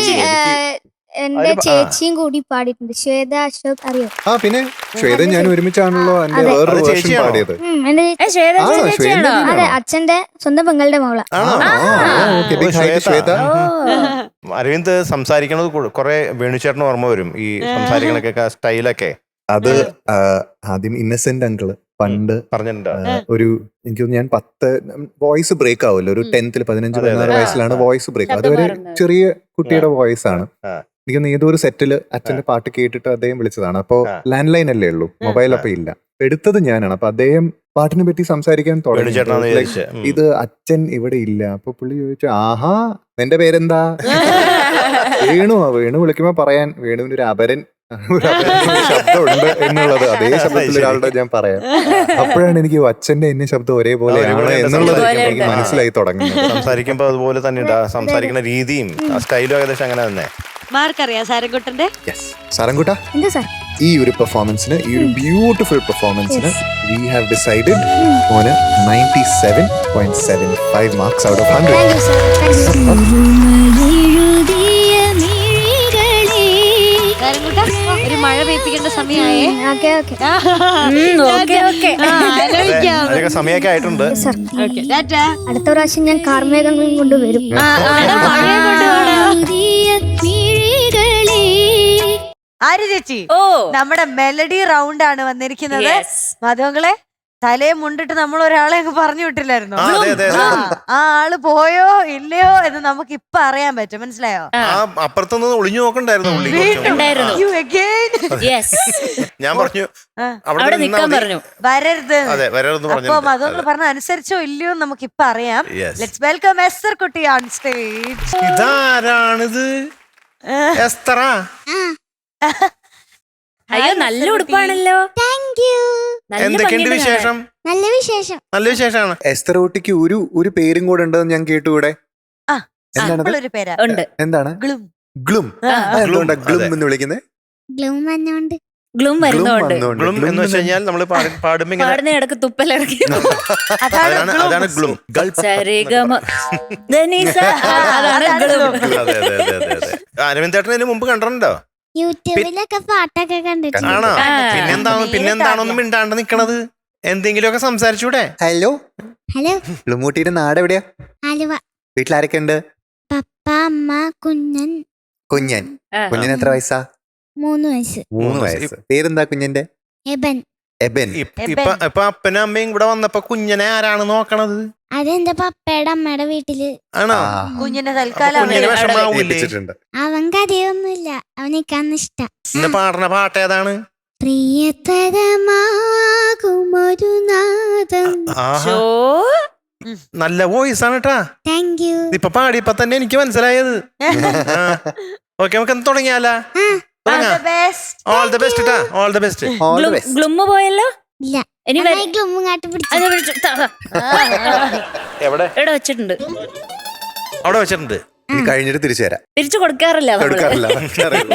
എന്റെ ചേച്ചിയും കൂടി പാടിയിട്ടുണ്ട്, ശ്വേത അശോക്. അറിയോ? പിന്നെ ശ്വേത ഞാൻ ഒരുമിച്ചാണല്ലോ പാടിയത്. അതെ, അച്ഛന്റെ സ്വന്തം പെങ്ങളുടെ മോള. അരവിന്ദ് സംസാരിക്കണത് കുറെ വേണുചേട്ടന് ഓർമ്മ വരും, ഈ സംസാരിക്കണൊക്കെ സ്റ്റൈലൊക്കെ. അത് ആദ്യം ഇന്നസെന്റ് അങ്കിള് പണ്ട് പറഞ്ഞിട്ടുണ്ട്. ഒരു എനിക്ക് തോന്നുന്നു ഞാൻ 10 വോയിസ് ബ്രേക്ക് ആവുമല്ലോ, ഒരു 10th 15-16 വയസ്സിലാണ് വോയിസ് ബ്രേക്ക്. അതുവരെ ചെറിയ കുട്ടിയുടെ വോയിസ് ആണ്. എനിക്കൊന്ന് ഏതോ ഒരു സെറ്റില് അച്ഛന്റെ പാട്ട് കേട്ടിട്ട് അദ്ദേഹം വിളിച്ചതാണ്. അപ്പൊ ലാൻഡ് ലൈൻ അല്ലേ ഉള്ളൂ, മൊബൈൽ അപ്പൊ ഇല്ല. എടുത്തത് ഞാനാണ്. അപ്പൊ അദ്ദേഹം പാട്ടിനെ പറ്റി സംസാരിക്കാൻ തുടങ്ങി. ഇത് അച്ഛൻ ഇവിടെ ഇല്ല. അപ്പൊ പുള്ളി ചോദിച്ചു, ആഹാ നിന്റെ പേരെന്താ? വേണു വിളിക്കുമ്പോ പറയാൻ വേണുവിന് ഒരു അപരൻ ശബ്ദമുണ്ട് എന്നുള്ളത് അതേ ശബ്ദത്തിൽ ഒരാളുടെ ഞാൻ പറയാം. അപ്പോഴാണ് എനിക്ക് അച്ഛന്റെ എന്നെ ശബ്ദം ഒരേപോലെയാണ് എന്നുള്ളത് എനിക്ക് മനസ്സിലായി തുടങ്ങുന്നത്. സംസാരിക്കുമ്പോ അതുപോലെ തന്നെ സംസാരിക്കുന്ന രീതിയും സ്റ്റൈലും ഏകദേശം അങ്ങനെ തന്നെ. മാർക്കറിയാം സാരംകുട്ടന്റെ. സാരംകുട്ട, ഈ ഒരു പെർഫോമൻസിന്, ഈ ഒരു beautiful പെർഫോമൻസിന് we have decided on a 97.75 marks out of 100. ഒരു മഴ പെയ്പ്പിക്കേണ്ട സമയമായേ. സമയമൊക്കെ ആയിട്ടുണ്ട്. അടുത്ത പ്രാവശ്യം ഞാൻ കാർമേഘങ്ങളും കൊണ്ടുവരും. ആര് ചേച്ചി? നമ്മുടെ മെലഡി റൗണ്ട് ആണ് വന്നിരിക്കുന്നത്. മധുമകളെ തലയെ മുണ്ടിട്ട് നമ്മൾ ഒരാളെ അങ്ങ് പറഞ്ഞു വിട്ടില്ലായിരുന്നു. ആ ആള് പോയോ ഇല്ലയോ എന്ന് നമുക്ക് ഇപ്പൊ അറിയാൻ പറ്റും. മനസ്സിലായോ? അപ്പുറത്തൊന്നും ഒളിഞ്ഞു നോക്കണ്ടായിരുന്നു. ഞാൻ പറഞ്ഞു വരരുത്. അപ്പൊ മധുമകൾ പറഞ്ഞ അനുസരിച്ചോ ഇല്ലയോ നമുക്ക് ഇപ്പൊ അറിയാം. ലെറ്റ്സ് വെൽക്കം എസ്തർ കുട്ടി ഓൺ സ്റ്റേജ്. ഇതാരാണിത്? എസ്തറ അയ്യോ നല്ല ഉടുപ്പാണല്ലോ. Thank you. നല്ല എന്തൊക്കെയുണ്ട് ഭംഗിയുണ്ട് വിശേഷം? നല്ല വിശേഷം. നല്ല വിശേഷമാണ്. എസ്തർ ഊട്ടിക്ക് ഒരു പേരും കൂടെ ഉണ്ടെന്ന് ഞാൻ കേട്ടുകൂടെ? ആ, എന്താണത്? ഒരു പേരാ ഉണ്ട്. എന്താണ്? ഗ്ലും. ഗ്ലും. എന്തുകൊണ്ടാ ഗ്ലും എന്ന് വിളിക്കുന്നത്? ഗ്ലൂം വന്നോണ്ട്. ഗ്ലൂം വരുന്നോണ്ട്. ഗ്ലും എന്ന് വെച്ച് കഴിഞ്ഞാൽ നമ്മൾ പാടുമ്പോ ഇങ്ങനെ പാടുന്ന ഇടക്ക് തുപ്പലിറക്കി അതാണ് ഗ്ലും. സരിഗമ ധനിസ. അതാണ് ഗ്ലൂം. അതെ അതെ അതെ അതെ അതെ. അരവിന്ദേട്ടൻ ഇതിന് മുമ്പ് കണ്ടിട്ടുണ്ടോ? യൂട്യൂബിലൊക്കെ പാട്ടൊക്കെ കണ്ടിട്ടുണ്ട്. ആണോ? ആ. പിന്നെന്താണൊന്നും മിണ്ടാണ്ട് നിക്കണത്? എന്തെങ്കിലുമൊക്കെ സംസാരിച്ചൂടെ? Hello, hello. ഗ്ലുമൂട്ടിയുടെ നാട് എവിടെയാ? ആലുവ. വീട്ടിലാരൊക്കെ ഉണ്ട്? പപ്പ, അമ്മ, കുഞ്ഞൻ. കുഞ്ഞൻ. ആ. കുഞ്ഞിന് എത്ര വയസ്സാ? 3 വയസ്സ്. 3 വയസ്സ്. പേരെന്താ കുഞ്ഞിന്റെ? എബൻ. എബൻ. ഇപ്പൊ അപ്പനും അമ്മയും ഇവിടെ വന്നപ്പോ കുഞ്ഞിനെ ആരാണ് നോക്കണത്? അതെന്റെ പപ്പയുടെ അമ്മയുടെ വീട്ടില്. ആണോ? കുഞ്ഞിന്റെ തൽക്കാലം കുഞ്ഞിന് അവര് വിഷമാവൂലേ? ഏൽപ്പിച്ചിട്ടുണ്ട്. അവൻ കരയൊന്നുമില്ല. അവനിക്കാന്ന് ഇഷ്ട. ഇന്ന് പാടുന്ന പാട്ട് ഏതാണ്? പ്രിയതരമാകുമൊരു നാദം. ആഹാ, ഷോ. നല്ല വോയിസ് ആണ് കേട്ടാ. Thank you. ഇപ്പൊ പാടിയപ്പോ തന്നെ എനിക്ക് മനസ്സിലായത്. ഓക്കെ, നമുക്ക് തുടങ്ങിയാലാ? ഓൾ ദ ബെസ്റ്റ് ട്ടാ, all the best. All the best. ഗ്ലുമ്മ് പോയല്ലോ. ഇല്ല. ഇനി ഗ്ലൂം കാട്ടി പിടിച്ചു. എവിടെ? ഇവിടെ വെച്ചിട്ടുണ്ട്. അവിടെ വെച്ചിട്ടുണ്ട്. ഇനി കഴിഞ്ഞിട്ട് തിരിച്ചു തരാം. തിരിച്ചു കൊടുക്കാറില്ല നമ്മള്. കൊടുക്കാറില്ല. എനിക്കറിയില്ല.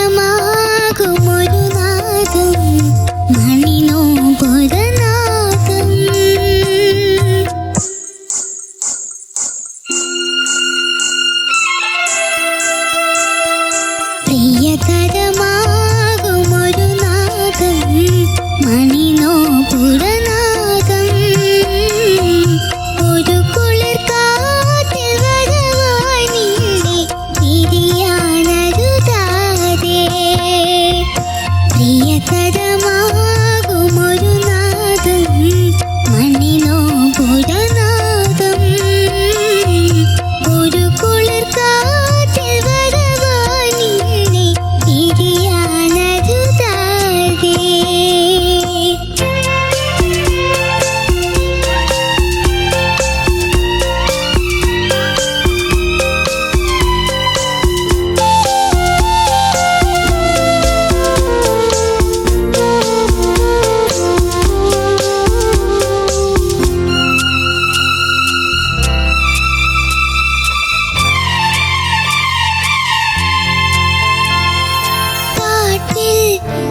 പ്രിയതരമാകുമൊരു നാദം. മണിനോപുരനാദം. പ്രിയതരമാകുമൊരു നാദം. മണിനോപുരനാദം. ഒരു കുളിർ കാറ്റിൽ വരവായി നിന്നെ തിരിയാനരുതാതെ. പ്രിയതരമാകുമൊരു നാദം. മണിനോപുരനാദം. ഒരു കുളിർ കാറ്റിൽ വരവായി നിന്നെ തിരിയാനരുതാതെ. കാട്ടിൽ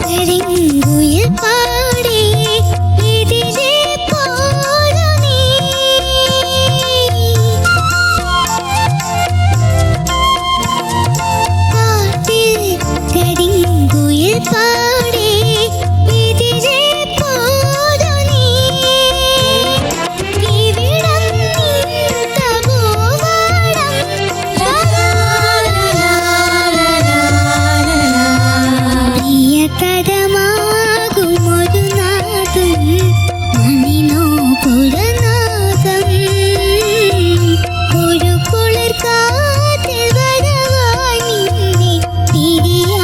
കരിങ്കുയിൽ പാടി ഇതിലെ പോരു നീ. കാട്ടിൽ കരിങ്കുയിൽ പാടി ഇതിലെ പോരു നീ. ഇവിടം നിൻ തപോവനം. പ്രിയതരമാകുമൊരു നാദം. മണിനോപുരനാദം. ഒരു കുളിർ കാറ്റിൽ വരവായി നിന്നെ തിരിയാനരുതാതെ.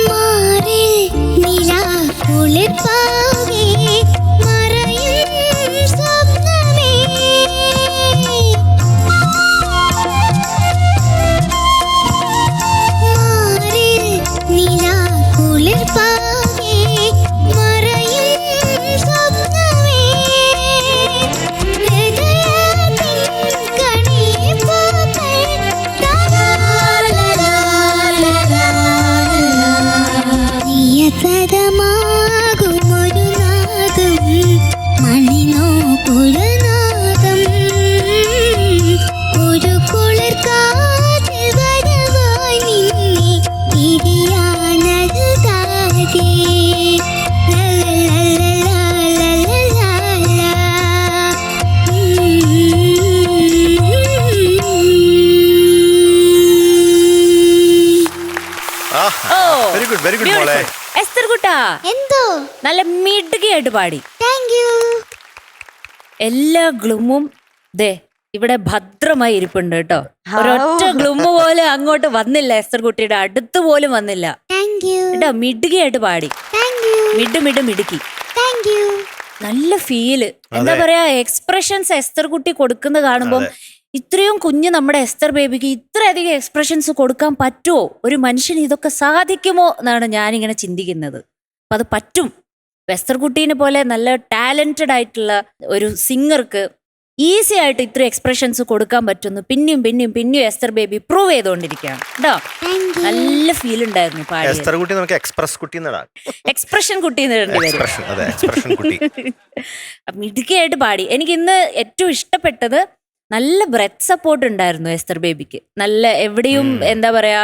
മാറിൽ നിലാക്കുളിർപ്പാകെ മറയും സ്വപ്നമേ. മാറിൽ നിലാക്കുളിർപ്പാകെ മറയും സ്വപ്നമേ. വെരി ഗുഡ് വെരി ഗുഡ് മോളെ. എസ്തർ കുട്ടാ എന്തോ നല്ല മിടുകിയായിട്ട് പാടി. Thank U. എല്ലാ ഗ്ലുമും ദേ ഇവിടെ ഭദ്രമായി ഇരിപ്പുണ്ട് കേട്ടോ. ഒരൊറ്റ ഗ്ലുമ് പോലും അങ്ങോട്ട് വന്നില്ല, എസ്തർ കുട്ടിയുടെ അടുത്ത് പോലും വന്നില്ല താങ്ക് യു. കേട്ടോ. മിടുകിയായിട്ട് പാടി. Thank you. മിടുക്കി. Thank you. നല്ല ഫീല്, എന്താ പറയാ, എക്സ്പ്രഷൻസ് എസ്തർ കുട്ടി കൊടുക്കുന്ന കാണുമ്പം ഇത്രയും കുഞ്ഞ് നമ്മുടെ എസ്തർ ബേബിക്ക് ഇത്രയധികം എക്സ്പ്രഷൻസ് കൊടുക്കാൻ പറ്റുമോ? ഒരു മനുഷ്യന് ഇതൊക്കെ സാധിക്കുമോ എന്നാണ് ഞാനിങ്ങനെ ചിന്തിക്കുന്നത്. അപ്പൊ അത് പറ്റും. എസ്തർ കുട്ടീനെ പോലെ നല്ല ടാലന്റഡ് ആയിട്ടുള്ള ഒരു സിംഗർക്ക് ഈസി ആയിട്ട് ഇത്ര എക്സ്പ്രഷൻസ് കൊടുക്കാൻ പറ്റുന്നു പിന്നെയും എസ്തർ ബേബി പ്രൂവ് ചെയ്തുകൊണ്ടിരിക്കുകയാണ് കേട്ടോ. നല്ല ഫീൽ ഉണ്ടായിരുന്നു പാടി. എസ്തർ കുട്ടി നമുക്ക് എക്സ്പ്രസ് കുട്ടി എന്നിടാം. എക്സ്പ്രഷൻ കുട്ടി എക്സ്പ്രഷൻ കുട്ടി മിടുക്കിയായിട്ട് പാടി. എനിക്ക് ഇന്ന് ഏറ്റവും ഇഷ്ടപ്പെട്ടത് നല്ല ബ്രെത്ത് സപ്പോർട്ട് ഉണ്ടായിരുന്നു എസ്തർ ബേബിക്ക്. നല്ല എവിടെയും എന്താ പറയാ,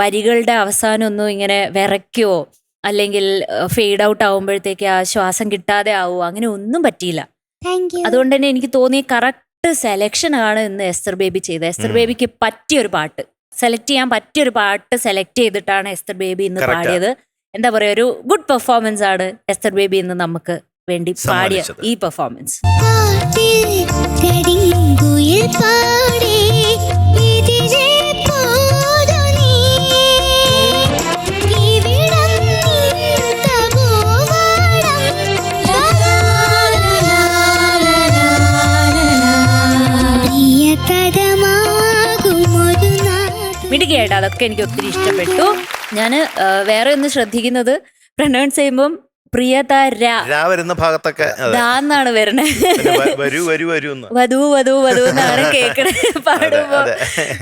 വരികളുടെ അവസാനം ഒന്നും ഇങ്ങനെ വിറയ്ക്കോ അല്ലെങ്കിൽ ഫെയ്ഡ് ഔട്ട് ആവുമ്പോഴത്തേക്ക് ആ ശ്വാസം കിട്ടാതെ ആവോ, അങ്ങനെ ഒന്നും പറ്റിയില്ല. അതുകൊണ്ട് തന്നെ എനിക്ക് തോന്നി കറക്റ്റ് സെലക്ഷൻ ആണ് ഇന്ന് എസ്തർ ബേബി ചെയ്തത്. എസ്തർ ബേബിക്ക് പറ്റിയൊരു പാട്ട് സെലക്ട് ചെയ്യാൻ പറ്റിയൊരു പാട്ട് സെലക്ട് ചെയ്തിട്ടാണ് എസ്തർ ബേബി ഇന്ന് പാടിയത്. എന്താ പറയാ, ഒരു ഗുഡ് പെർഫോമൻസ് ആണ് എസ്തർ ബേബി ഇന്ന് നമുക്ക് വേണ്ടി പാടിയ ഈ പെർഫോമൻസ്. മിടുക്കിയായിട്ട് അതൊക്കെ എനിക്ക് ഒത്തിരി ഇഷ്ടപ്പെട്ടു. ഞാൻ വേറെ ഒന്ന് ശ്രദ്ധിക്കുന്നത്, പ്രൊനൗൺസ് ചെയ്യുമ്പം വരുന്ന ഭാഗത്തൊക്കെ എന്നാണ് വരണേ. വധു എന്നാണ് കേക്കണേ പാടുമ്പോ.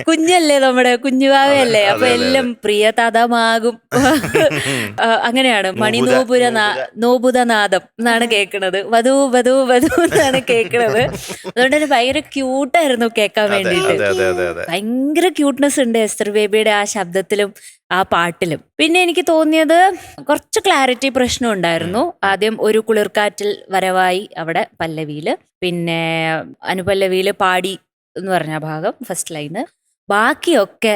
കുഞ്ഞല്ലേ, നമ്മുടെ കുഞ്ഞുവാവയല്ലേ, അപ്പൊ എല്ലാം പ്രിയതമാകും അങ്ങനെയാണ്. നോബുധനാദം എന്നാണ് കേൾക്കണത്. വധു എന്നാണ് കേൾക്കണത്. അതുകൊണ്ട് തന്നെ ഭയങ്കര ക്യൂട്ടായിരുന്നു കേൾക്കാൻ വേണ്ടിയിട്ട്. ഭയങ്കര ക്യൂട്ട്നെസ് ഉണ്ട് എസ്തർ ബേബിയുടെ ആ ശബ്ദത്തിലും ആ പാട്ടിലും. പിന്നെ എനിക്ക് തോന്നിയത് കുറച്ച് ക്ലാരിറ്റി പ്രശ്നം ഉണ്ടായിരുന്നു. ആദ്യം ഒരു കുളിർക്കാറ്റിൽ വരവായി അവിടെ പല്ലവിയില്, പിന്നെ അനുപല്ലവിയില് പാടി എന്ന് പറഞ്ഞ ഭാഗം ഫസ്റ്റ് ലൈന്. ബാക്കിയൊക്കെ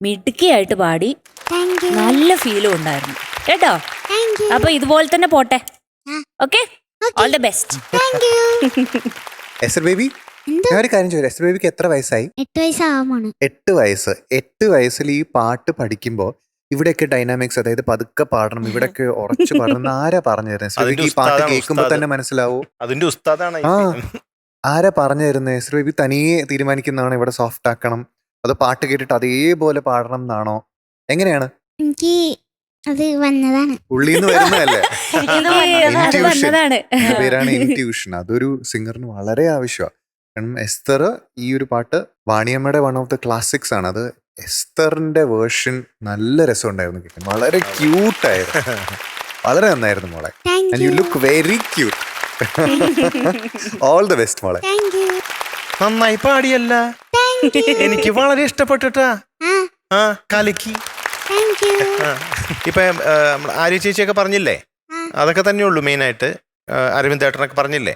മിടുക്കിയായിട്ട് പാടി, നല്ല ഫീലും ഉണ്ടായിരുന്നു കേട്ടോ. അപ്പൊ ഇതുപോലെ തന്നെ പോട്ടെ. Okay, all the best. Esther baby, ഞാൻ ഒരു കാര്യം ചോദിച്ചു, എസ്തർ ബേബിക്ക് എത്ര വയസ്സായി? 8 വയസ്സാവാണ്. 8 വയസ്സ്. 8 വയസ്സിൽ ഈ പാട്ട് പഠിക്കുമ്പോ ഇവിടെയൊക്കെ ഡൈനാമിക്സ്, അതായത് പതുക്കെ പാടണം, ഇവിടെയൊക്കെ ഉറച്ചു പാടണം, ആരാ പറഞ്ഞു തരുന്നത്? ഈ പാട്ട് കേൾക്കുമ്പോ തന്നെ മനസ്സിലാവൂ. അതിന്റെ ഉസ്താദാണ്. ആരാ പറഞ്ഞു തരുന്നത്? എസ്തർ ബേബി തനിയെ തീരുമാനിക്കുന്നതാണോ ഇവിടെ സോഫ്റ്റ് ആക്കണം, അത് പാട്ട് കേട്ടിട്ട് അതേപോലെ പാടണം എന്നാണോ, എങ്ങനെയാണ്? എനിക്ക് അത് വന്നതാണ്, ഉള്ളിന്ന് വരുന്നതല്ലേ? പേരാണ് ഇൻറ്റ്യൂഷൻ. അതൊരു സിംഗറിന് വളരെ ആവശ്യമാണ്. കാരണം എസ്തർ ഈ ഒരു പാട്ട് വാണിയമ്മയുടെ വൺ ഓഫ് ദ ക്ലാസിക്സ് ആണ്. അത് എസ്തറിന്റെ വേർഷൻ നല്ല രസമുണ്ടായിരുന്നു കേൾക്കാൻ. വളരെ ക്യൂട്ടായിരുന്നു, വളരെ നന്നായിരുന്നു മോളെ. And you look very cute. All the best മോളെ. നന്നായി പാടിയല്ല, എനിക്ക് വളരെ ഇഷ്ടപ്പെട്ടിട്ടാ. കലക്കി. ഇപ്പൊ ആര്യ ചേച്ചിയൊക്കെ പറഞ്ഞില്ലേ, അതൊക്കെ തന്നെയുള്ളൂ മെയിനായിട്ട്. അരവിന്ദ് ഏട്ടനൊക്കെ പറഞ്ഞില്ലേ,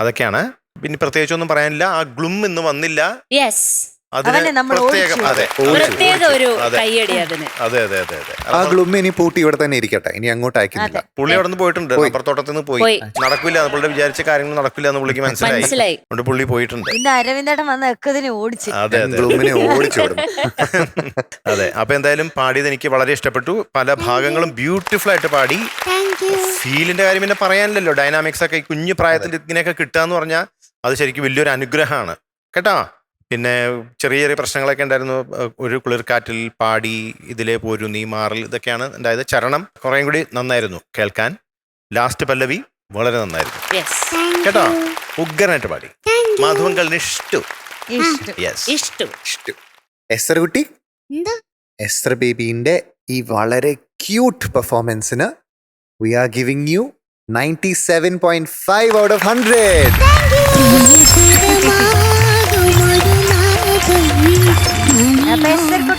അതൊക്കെയാണ്. പിന്നെ പ്രത്യേകിച്ചൊന്നും പറയാനില്ല. ആ ഗ്ലും ഇന്ന് വന്നില്ല. ആ ഗ്ലുമ്മ ഇനി പൂട്ടി ഇവിടെ തന്നെ ഇരിക്കട്ടെ, ഇനി അങ്ങോട്ട് അയക്കുന്നില്ല. പുള്ളി അവിടെ നിന്ന് പോയിട്ടുണ്ട്, അപ്പുറത്തോട്ടത്തിൽ നിന്ന് പോയി. നടക്കില്ല, പുള്ളിയുടെ വിചാരിച്ച കാര്യങ്ങൾ നടക്കില്ല എന്ന് പുള്ളിക്ക് മനസ്സിലായി. അതുകൊണ്ട് പുള്ളി പോയിട്ടുണ്ട്. അരവിന്ദേട്ടൻ വന്ന് ഓടിച്ചു. അതെ, ഗ്ലുമ്മിനെ ഓടിച്ചു. അതെ. അപ്പൊ എന്തായാലും പാടിയത് എനിക്ക് വളരെ ഇഷ്ടപ്പെട്ടു. പല ഭാഗങ്ങളും ബ്യൂട്ടിഫുൾ ആയിട്ട് പാടി. ഫീലിന്റെ കാര്യം പിന്നെ പറയാനില്ലല്ലോ. ഡൈനാമിക്സ് ഒക്കെ കുഞ്ഞു പ്രായത്തിൽ ഇങ്ങനെയൊക്കെ കിട്ടാന്ന് പറഞ്ഞാൽ അത് ശരിക്കും വലിയൊരു അനുഗ്രഹമാണ് കേട്ടോ. പിന്നെ ചെറിയ ചെറിയ പ്രശ്നങ്ങളൊക്കെ ഉണ്ടായിരുന്നു. ഒരു കുളിർക്കാറ്റിൽ പാടി, ഇതിലേ പോരു നീ മാറൽ, ഇതൊക്കെയാണ് ഉണ്ടായത്. ചരണം കുറേ കൂടി നന്നായിരുന്നു കേൾക്കാൻ. ലാസ്റ്റ് പല്ലവി വളരെ നന്നായിരുന്നു കേട്ടോ. ഉഗ്രനായിട്ട് പാടി. മാധവങ്കലിന് ഇഷ്ടു. എസ്തർ കുട്ടി, എസ്തർ ബേബിന്റെ ഈ വളരെ cute പെർഫോമൻസിന് we are giving you 97.5 out of 100.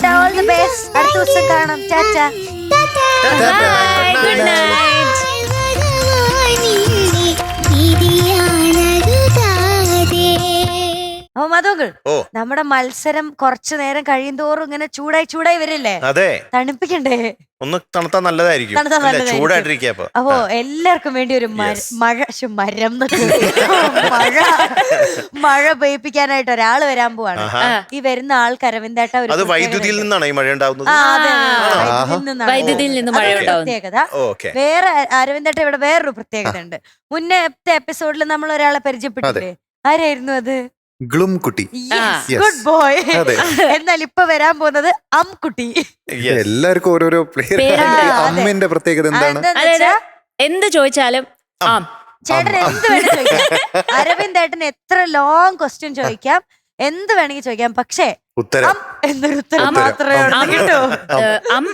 All the best. അടുത്ത ദിവസം കാണാം. ചാച്ചാ. Good night. അപ്പൊ മധുകൾ ഓ നമ്മുടെ മത്സരം കുറച്ചു നേരം കഴിയുന്തോറും ഇങ്ങനെ ചൂടായി വരില്ലേ? അതെ, തണുപ്പിക്കണ്ടേ? ഒന്ന് തണുത്താ നല്ലതായിരിക്കും. തണുത്താ അല്ലേ? നല്ലതായിരിക്കും. ചൂടായിട്ടിരിക്കുക. അപ്പോ എല്ലാവർക്കും വേണ്ടി ഒരു Yes. മരം മഴ പെയ്യിപ്പിക്കാനായിട്ട് ഒരാള് വരാൻ പോവാണ്. ആഹാ. ഈ വരുന്ന ആൾക്ക് അരവിന്ദേട്ട ഒരു അത് വൈദ്യുതിയിൽ നിന്നാണ് ഈ മഴ ഉണ്ടാവുന്നത്. ആ, അതെ, അതെ, ആണോ? വൈദ്യുതിയിൽ നിന്നാണ്. വൈദ്യുതിയിൽ നിന്ന് മഴ അതൊരു ഉണ്ടാവുന്നു. പ്രത്യേകത. ഓക്കെ. വേറെ അരവിന്ദേട്ട ഇവിടെ വേറൊരു പ്രത്യേകത ഉണ്ട്. മുന്നത്തെ എപ്പിസോഡിൽ നമ്മൾ ഒരാളെ പരിചയപ്പെട്ടില്ലേ? ആരായിരുന്നു അത്? ഗ്ലും കുട്ടി. Yes. Good boy. അതെ. എന്നാൽ ഇപ്പൊ വരാൻ പോകുന്നത് അംകുട്ടി. Yes. എല്ലാവർക്കും ഓരോരോ പ്ലെയർ. പേരുണ്ട്. അമ്മന്റെ പ്രത്യേകത എന്താണ്? എന്താന്ന് അതായത് വെച്ചാ എന്ത് ചോദിച്ചാലും ആം. ചേട്ടൻ എന്ത് വേണം ചോദിക്കാം. അരവിന്ദേട്ടന് എത്ര ലോങ് ക്വസ്റ്റ്യൻ ചോദിക്കാം, എന്ത് വേണമെങ്കിൽ ചോദിക്കാം. പക്ഷേ ഉത്തരം അം എന്നൊരു ഉത്തരം അം. മാത്രമേ അം. അവിടെ കിട്ടൂ. അം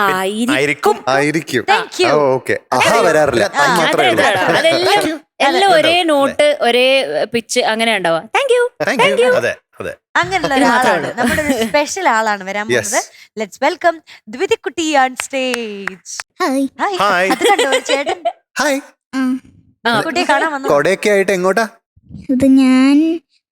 ആയിരിക്കും. ആയിരിക്കും. ആയിരിക്കും. Thank you. ഓക്കെ. ആഹാ വരാറില്ല. അത് മാത്രമേ ഉള്ളൂ. അതെല്ലാം ഒരേ നോട്ട് ഒരേ പിച്ച് അങ്ങനെ ഉണ്ടാവുക. Thank you. Thank you. അതെ അതെ. അങ്ങനെയുള്ള ഇത് മാത്രമേ ഒരാളാണ്, നമ്മുടെ ഒരു സ്പെഷ്യൽ ആളാണ് വരാൻ Yes. പോകുന്നത്. ലെറ്റ്സ് വെൽക്കം ദ്വിതിക്കുട്ടി ഓൺ സ്റ്റേജ്. ഹായ്. Hi. അത് കണ്ടോ ഒരു ചേട്ടൻ ഹായ്. കുട്ടിയെ കാണാൻ വന്നു. കൊടയൊക്കെ ആയിട്ട് എങ്ങോട്ടാ? ഇത് ഞാൻ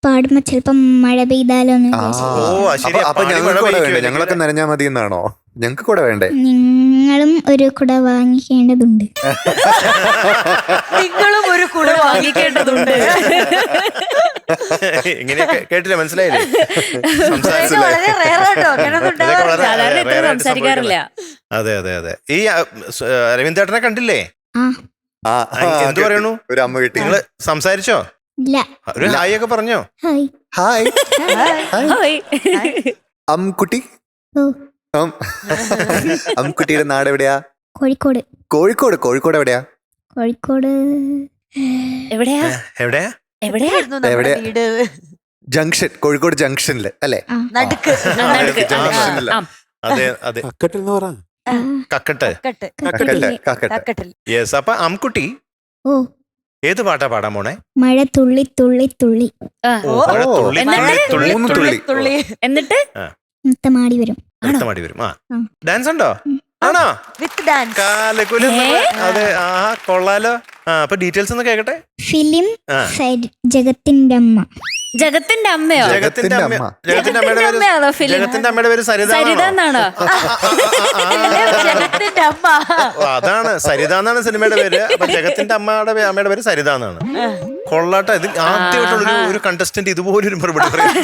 പാടുമ്പോ ചിലപ്പം മഴ പെയ്താലോ എന്ന് ആ, വിചാരിച്ചു. ഓ, ശരി. അപ്പൊ പാടി ഞങ്ങൾക്ക് മഴ കൂടെ വേണ്ടേ? പെയ്യിക്കുമല്ലേ? ഞങ്ങളൊക്കെ നനഞ്ഞാ മതി എന്നാണോ? ഞങ്ങൾക്ക് കൂടെ വേണ്ടേ? നിങ്ങളും ഒരു കുട വാങ്ങിക്കേണ്ടതുണ്ട്. നിങ്ങളും ഒരു കുട വാങ്ങിക്കേണ്ടതുണ്ട്. ഇങ്ങനെയൊക്കെ കേട്ടില്ല, മനസ്സിലായില്ലേ? ഇതൊക്കെ വളരെ റെയർ ആട്ടോ, അങ്ങനെയൊന്നും ഇതൊക്കെ വളരെ ഉണ്ടാവാറില്ല. സാധാരണ ഇത്ര rare ആയിട്ട് സംസാരിക്കാറില്ല. അതെ അതെ അതെ. ഈ രവീന്ദ്രേട്ടനെ കണ്ടില്ലേ? ആ ആ, എന്ത് പറയണു? ഒരു അമ്മ കിട്ടി. നിങ്ങള് സംസാരിച്ചോ? ഇല്ല. ഒരു ഹായ് ഒക്കെ പറഞ്ഞോ? ഹായ്. ഹായ്. ഹായ്. അംകുട്ടി. ഓ അംകുട്ടിയുടെ നാട് എവിടെയാ? കോഴിക്കോട്. കോഴിക്കോട്. കോഴിക്കോട് എവിടെയാ? കോഴിക്കോട് എവിടെയാ എവിടെയാ? എവിടെയാ? ആയിരുന്നു നമ്മുടെ എവിടെ? വീട് ജംഗ്ഷൻ. കോഴിക്കോട് ജംഗ്ഷനില് അല്ലേ? നടുക്ക്. നടുക്ക്. ജംഗ്ഷനില്. ആ. അതെ അതെ. കക്കട്ടിൽ എന്ന് പറ. കക്കട്ട്. കട്ട്. കക്കട്ടെ. കക്കട്ടെ. കക്കട്ടിൽ. യെസ്. അപ്പൊ അംകുട്ടി ഓ ഏത് പാട്ടാ പാടാൻ പോണേ? മഴ തുള്ളി തുള്ളി തുള്ളി ആ. ഓ, മഴ തുള്ളി എന്നിട്ട്? തുള്ളി തുള്ളി മൂന്ന് തുള്ളി. തുള്ളി. എന്നിട്ട് നൃത്തമാടി വരും. നൃത്തമാടി വരും. ആ, ആ. ഡാൻസ് ഉണ്ടോ? ആണോ? വിത്ത് ഡാൻസ്. കാലക്കുലി. അതെ. ആ, കൊള്ളാലോ. ആ, അപ്പൊ ഡീറ്റെയിൽസ് ഒന്ന് കേക്കട്ടെ. ഫിലിം ആ. ജഗത്തിന്റെ അമ്മ. ജഗത്തിന്റെ അമ്മയോ? ജഗത്തിന്റെ അമ്മ. ജഗത്തിന്റെ ജഗത്തിന്റെ അമ്മയുടെ പേര് അമ്മയാണോ ഫിലിം? ജഗത്തിന്റെ അമ്മയുടെ പേര് സരിത സരിത എന്നാണോ? ജഗത്തിന്റെ അമ്മ. അതാണ്, സരിത എന്നാണ് സിനിമയുടെ പേര്. അപ്പൊ ജഗത്തിന്റെ അമ്മയുടെ പേര് സരിത എന്നാണ്. കൊള്ളാട്ടോ. ഇത് ആദ്യമായിട്ടുള്ള ഒരു കണ്ടസ്റ്റന്റ് ഇതുപോലൊരു മറുപടി പറയും.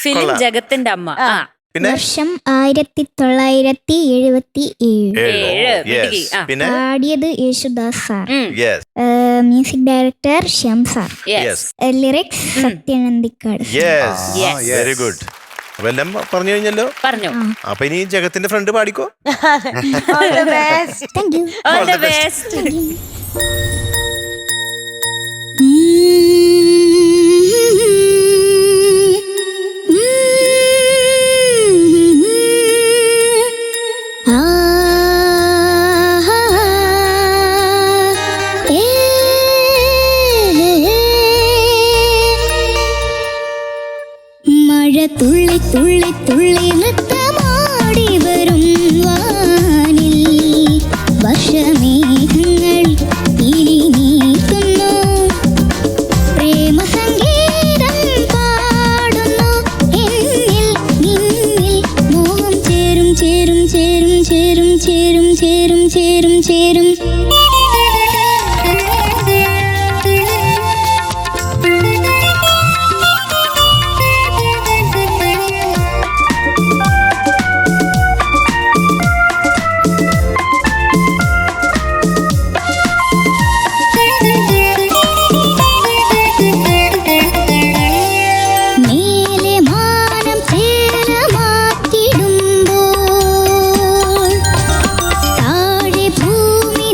ഫിലിം കൊള്ളാം. ജഗത്തിന്റെ അമ്മ. ആ. പിന്നെ വർഷം 1977. Yes. ആ. പിന്നെ പാടിയത് യേശുദാസ് സാർ. ഉം. Yes music director Shyam sir. Yes. Yes lyrics Sathyan Anthikad. Yes. Yes. Very good. അപ്പൊ എല്ലാം പറഞ്ഞു കഴിഞ്ഞല്ലോ. പറഞ്ഞു. അപ്പൊ ഇനി ജഗത്തിന്റെ ഫ്രണ്ട് പാടിക്കോ. All the best. Thank you. All the best. മഴ തുള്ളി തുള്ളി തുള്ളി നൃത്തമാടി വരും വാനിൽ വർഷമേഘങ്ങൾ ഇനി നീക്കുന്നു പ്രേമ സംഗീതം പാടുന്നു എന്നിൽ നിന്നിൽ മോഹം ചേരും ചേരും ചേരും ചേരും ചേരും ചേരും ചേരും ചേരും നീലെ മാനം ചേരമാറ്റിടുമ്പോൾ താഴെ ഭൂമി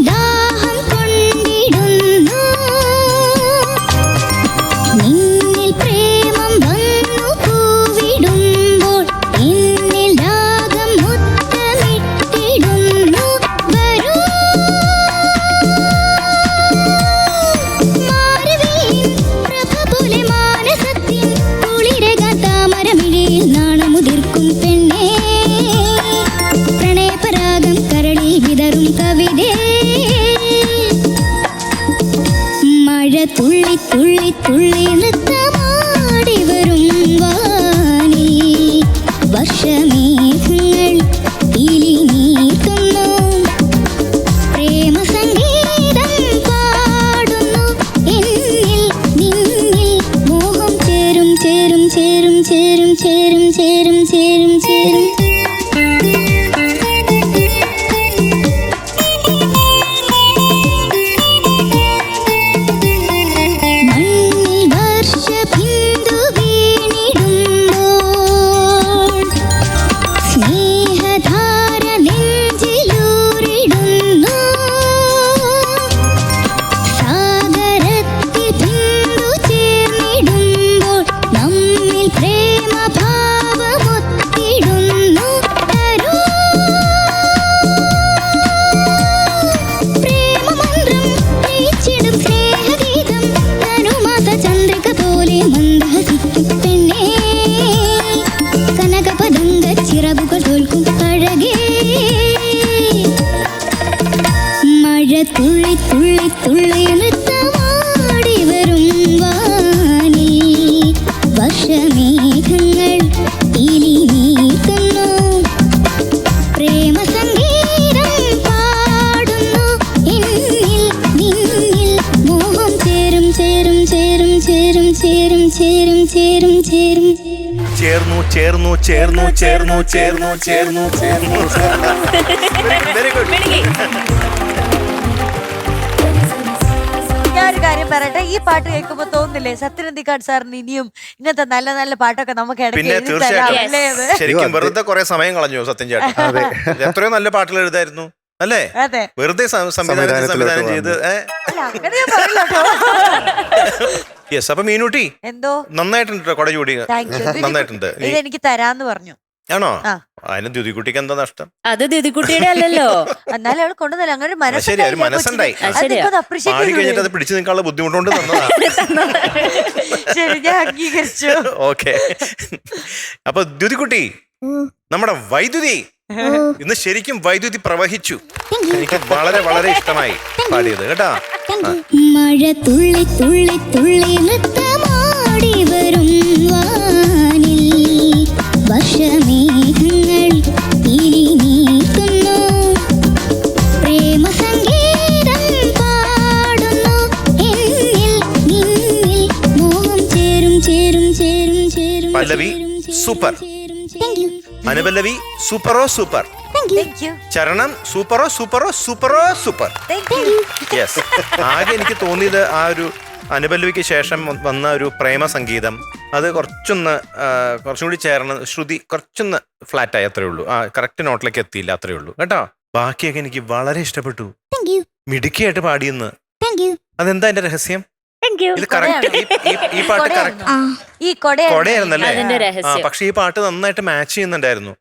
തുള്ളി തുള്ളി തുള്ളി നൃത്തമാടി വരും വാനിൽ വർഷമേഘങ്ങൾ ഇനി നീക്കുന്നു പ്രേമ സംഗീതം പാടുന്നു എന്നിൽ നിന്നിൽ മോഹം ചേരും ചേരും ചേരും ചേരും ചേരും ചേരും ചേരും ചേരും ചേർന്നു ചേർന്നു ചേർന്നു ചേർന്നു ചേർന്നു ചേർന്നു ചേർന്നു. Very good. ഞാനൊരു കാര്യം പറയട്ടെ, ഈ പാട്ട് കേൾക്കുമ്പോ തോന്നുന്നില്ലേ സത്യനന്ദിക്കാട് സാറിന് ഇനിയും ഇങ്ങനത്തെ നല്ല നല്ല പാട്ടൊക്കെ നമുക്ക് ഇടയ്ക്ക് പിന്നെ എഴുതി തരാം, തീർച്ചയായിട്ടും അല്ലേ അത്? ശരിക്കും വെറുതെ കുറെ സമയം കളഞ്ഞു സത്യം ചേട്ടൻ. എത്രയോ നല്ല പാട്ടുകൾ എഴുതായിരുന്നു അല്ലേ? അതെ, വെറുതെ സംവിധാനം ചെയ്ത് അല്ല, അങ്ങനെ ഞാൻ പറയില്ല കേട്ടോ. യെസ്. അപ്പൊ മീനൂട്ടി എന്തോ നന്നായിട്ടുണ്ട് കൊട ചൂടി, താങ്ക് യു. നന്നായിട്ടുണ്ട്. ഇത് എനിക്ക് തരാന്ന് പറഞ്ഞു. ആണോ? ആ. അതിന് ദ്യുതിക്കുട്ടിക്ക് എന്താ നഷ്ടം? അത് ദിദിക്കുട്ടിയുടെ അല്ലല്ലോ. എന്നാലും അവൾ കൊണ്ടുവന്നില്ല, അങ്ങനെ ഒരു ശരി, ഒരു മനസ്സുണ്ടായി. പാടി കഴിഞ്ഞിട്ട് അത് പിടിച്ചു നിൽക്കാനുള്ള ബുദ്ധിമുട്ടുകൊണ്ട് തന്നതാ. ശരി, ഞാൻ അംഗീകരിച്ചു. ഓക്കെ. അപ്പൊ ദ്യുതിക്കുട്ടി, നമ്മുടെ വൈദ്യുതി ഇന്ന് ശരിക്കും വൈദ്യുതി പ്രവഹിച്ചു. എനിക്ക് വളരെ വളരെ ഇഷ്ടമായി പാടിയത് കേട്ടാ. മഴ തുള്ളി തുള്ളി തുള്ളി നൃത്തമാടി വരും വാനിൽ വർഷമേഘങ്ങൾ ഇനി നീക്കുന്നു പ്രേമ സംഗീതം പാടുന്നു എന്നിൽ നിന്നിൽ മോഹം ചേരും ചേരും ചേരും ചേരും പല്ലവി super, Anupallavi Supro super, thank you. ചരണം സൂപ്പറോ സൂപ്പറോ സൂപ്പറോ സൂപ്പർ. യെസ്. ആകെ എനിക്ക് തോന്നിയത് ആ ഒരു അനുപല്ലവിക്ക് ശേഷം വന്ന ഒരു പ്രേമ സംഗീതം, അത് കുറച്ചും കൂടി ചേർന്ന് ശ്രുതി കുറച്ചൊന്ന് ഫ്ലാറ്റായി, അത്രേ ഉള്ളൂ. ആ കറക്റ്റ് നോട്ടിലേക്ക് എത്തിയില്ല, അത്രേ ഉള്ളൂ കേട്ടോ. ബാക്കിയൊക്കെ എനിക്ക് വളരെ ഇഷ്ടപ്പെട്ടു. മിടുക്കിയായിട്ട് പാടിയെന്ന്. അതെന്താ എന്റെ രഹസ്യം? ഇത് കറക്റ്റ് ഈ പാട്ട് കറക്റ്റ് ഈ കൊടയായിരുന്നല്ലേ? അതിന്റെ രഹസ്യം. പക്ഷെ ഈ പാട്ട് നന്നായിട്ട് മാച്ച് ചെയ്യുന്നുണ്ടായിരുന്നു.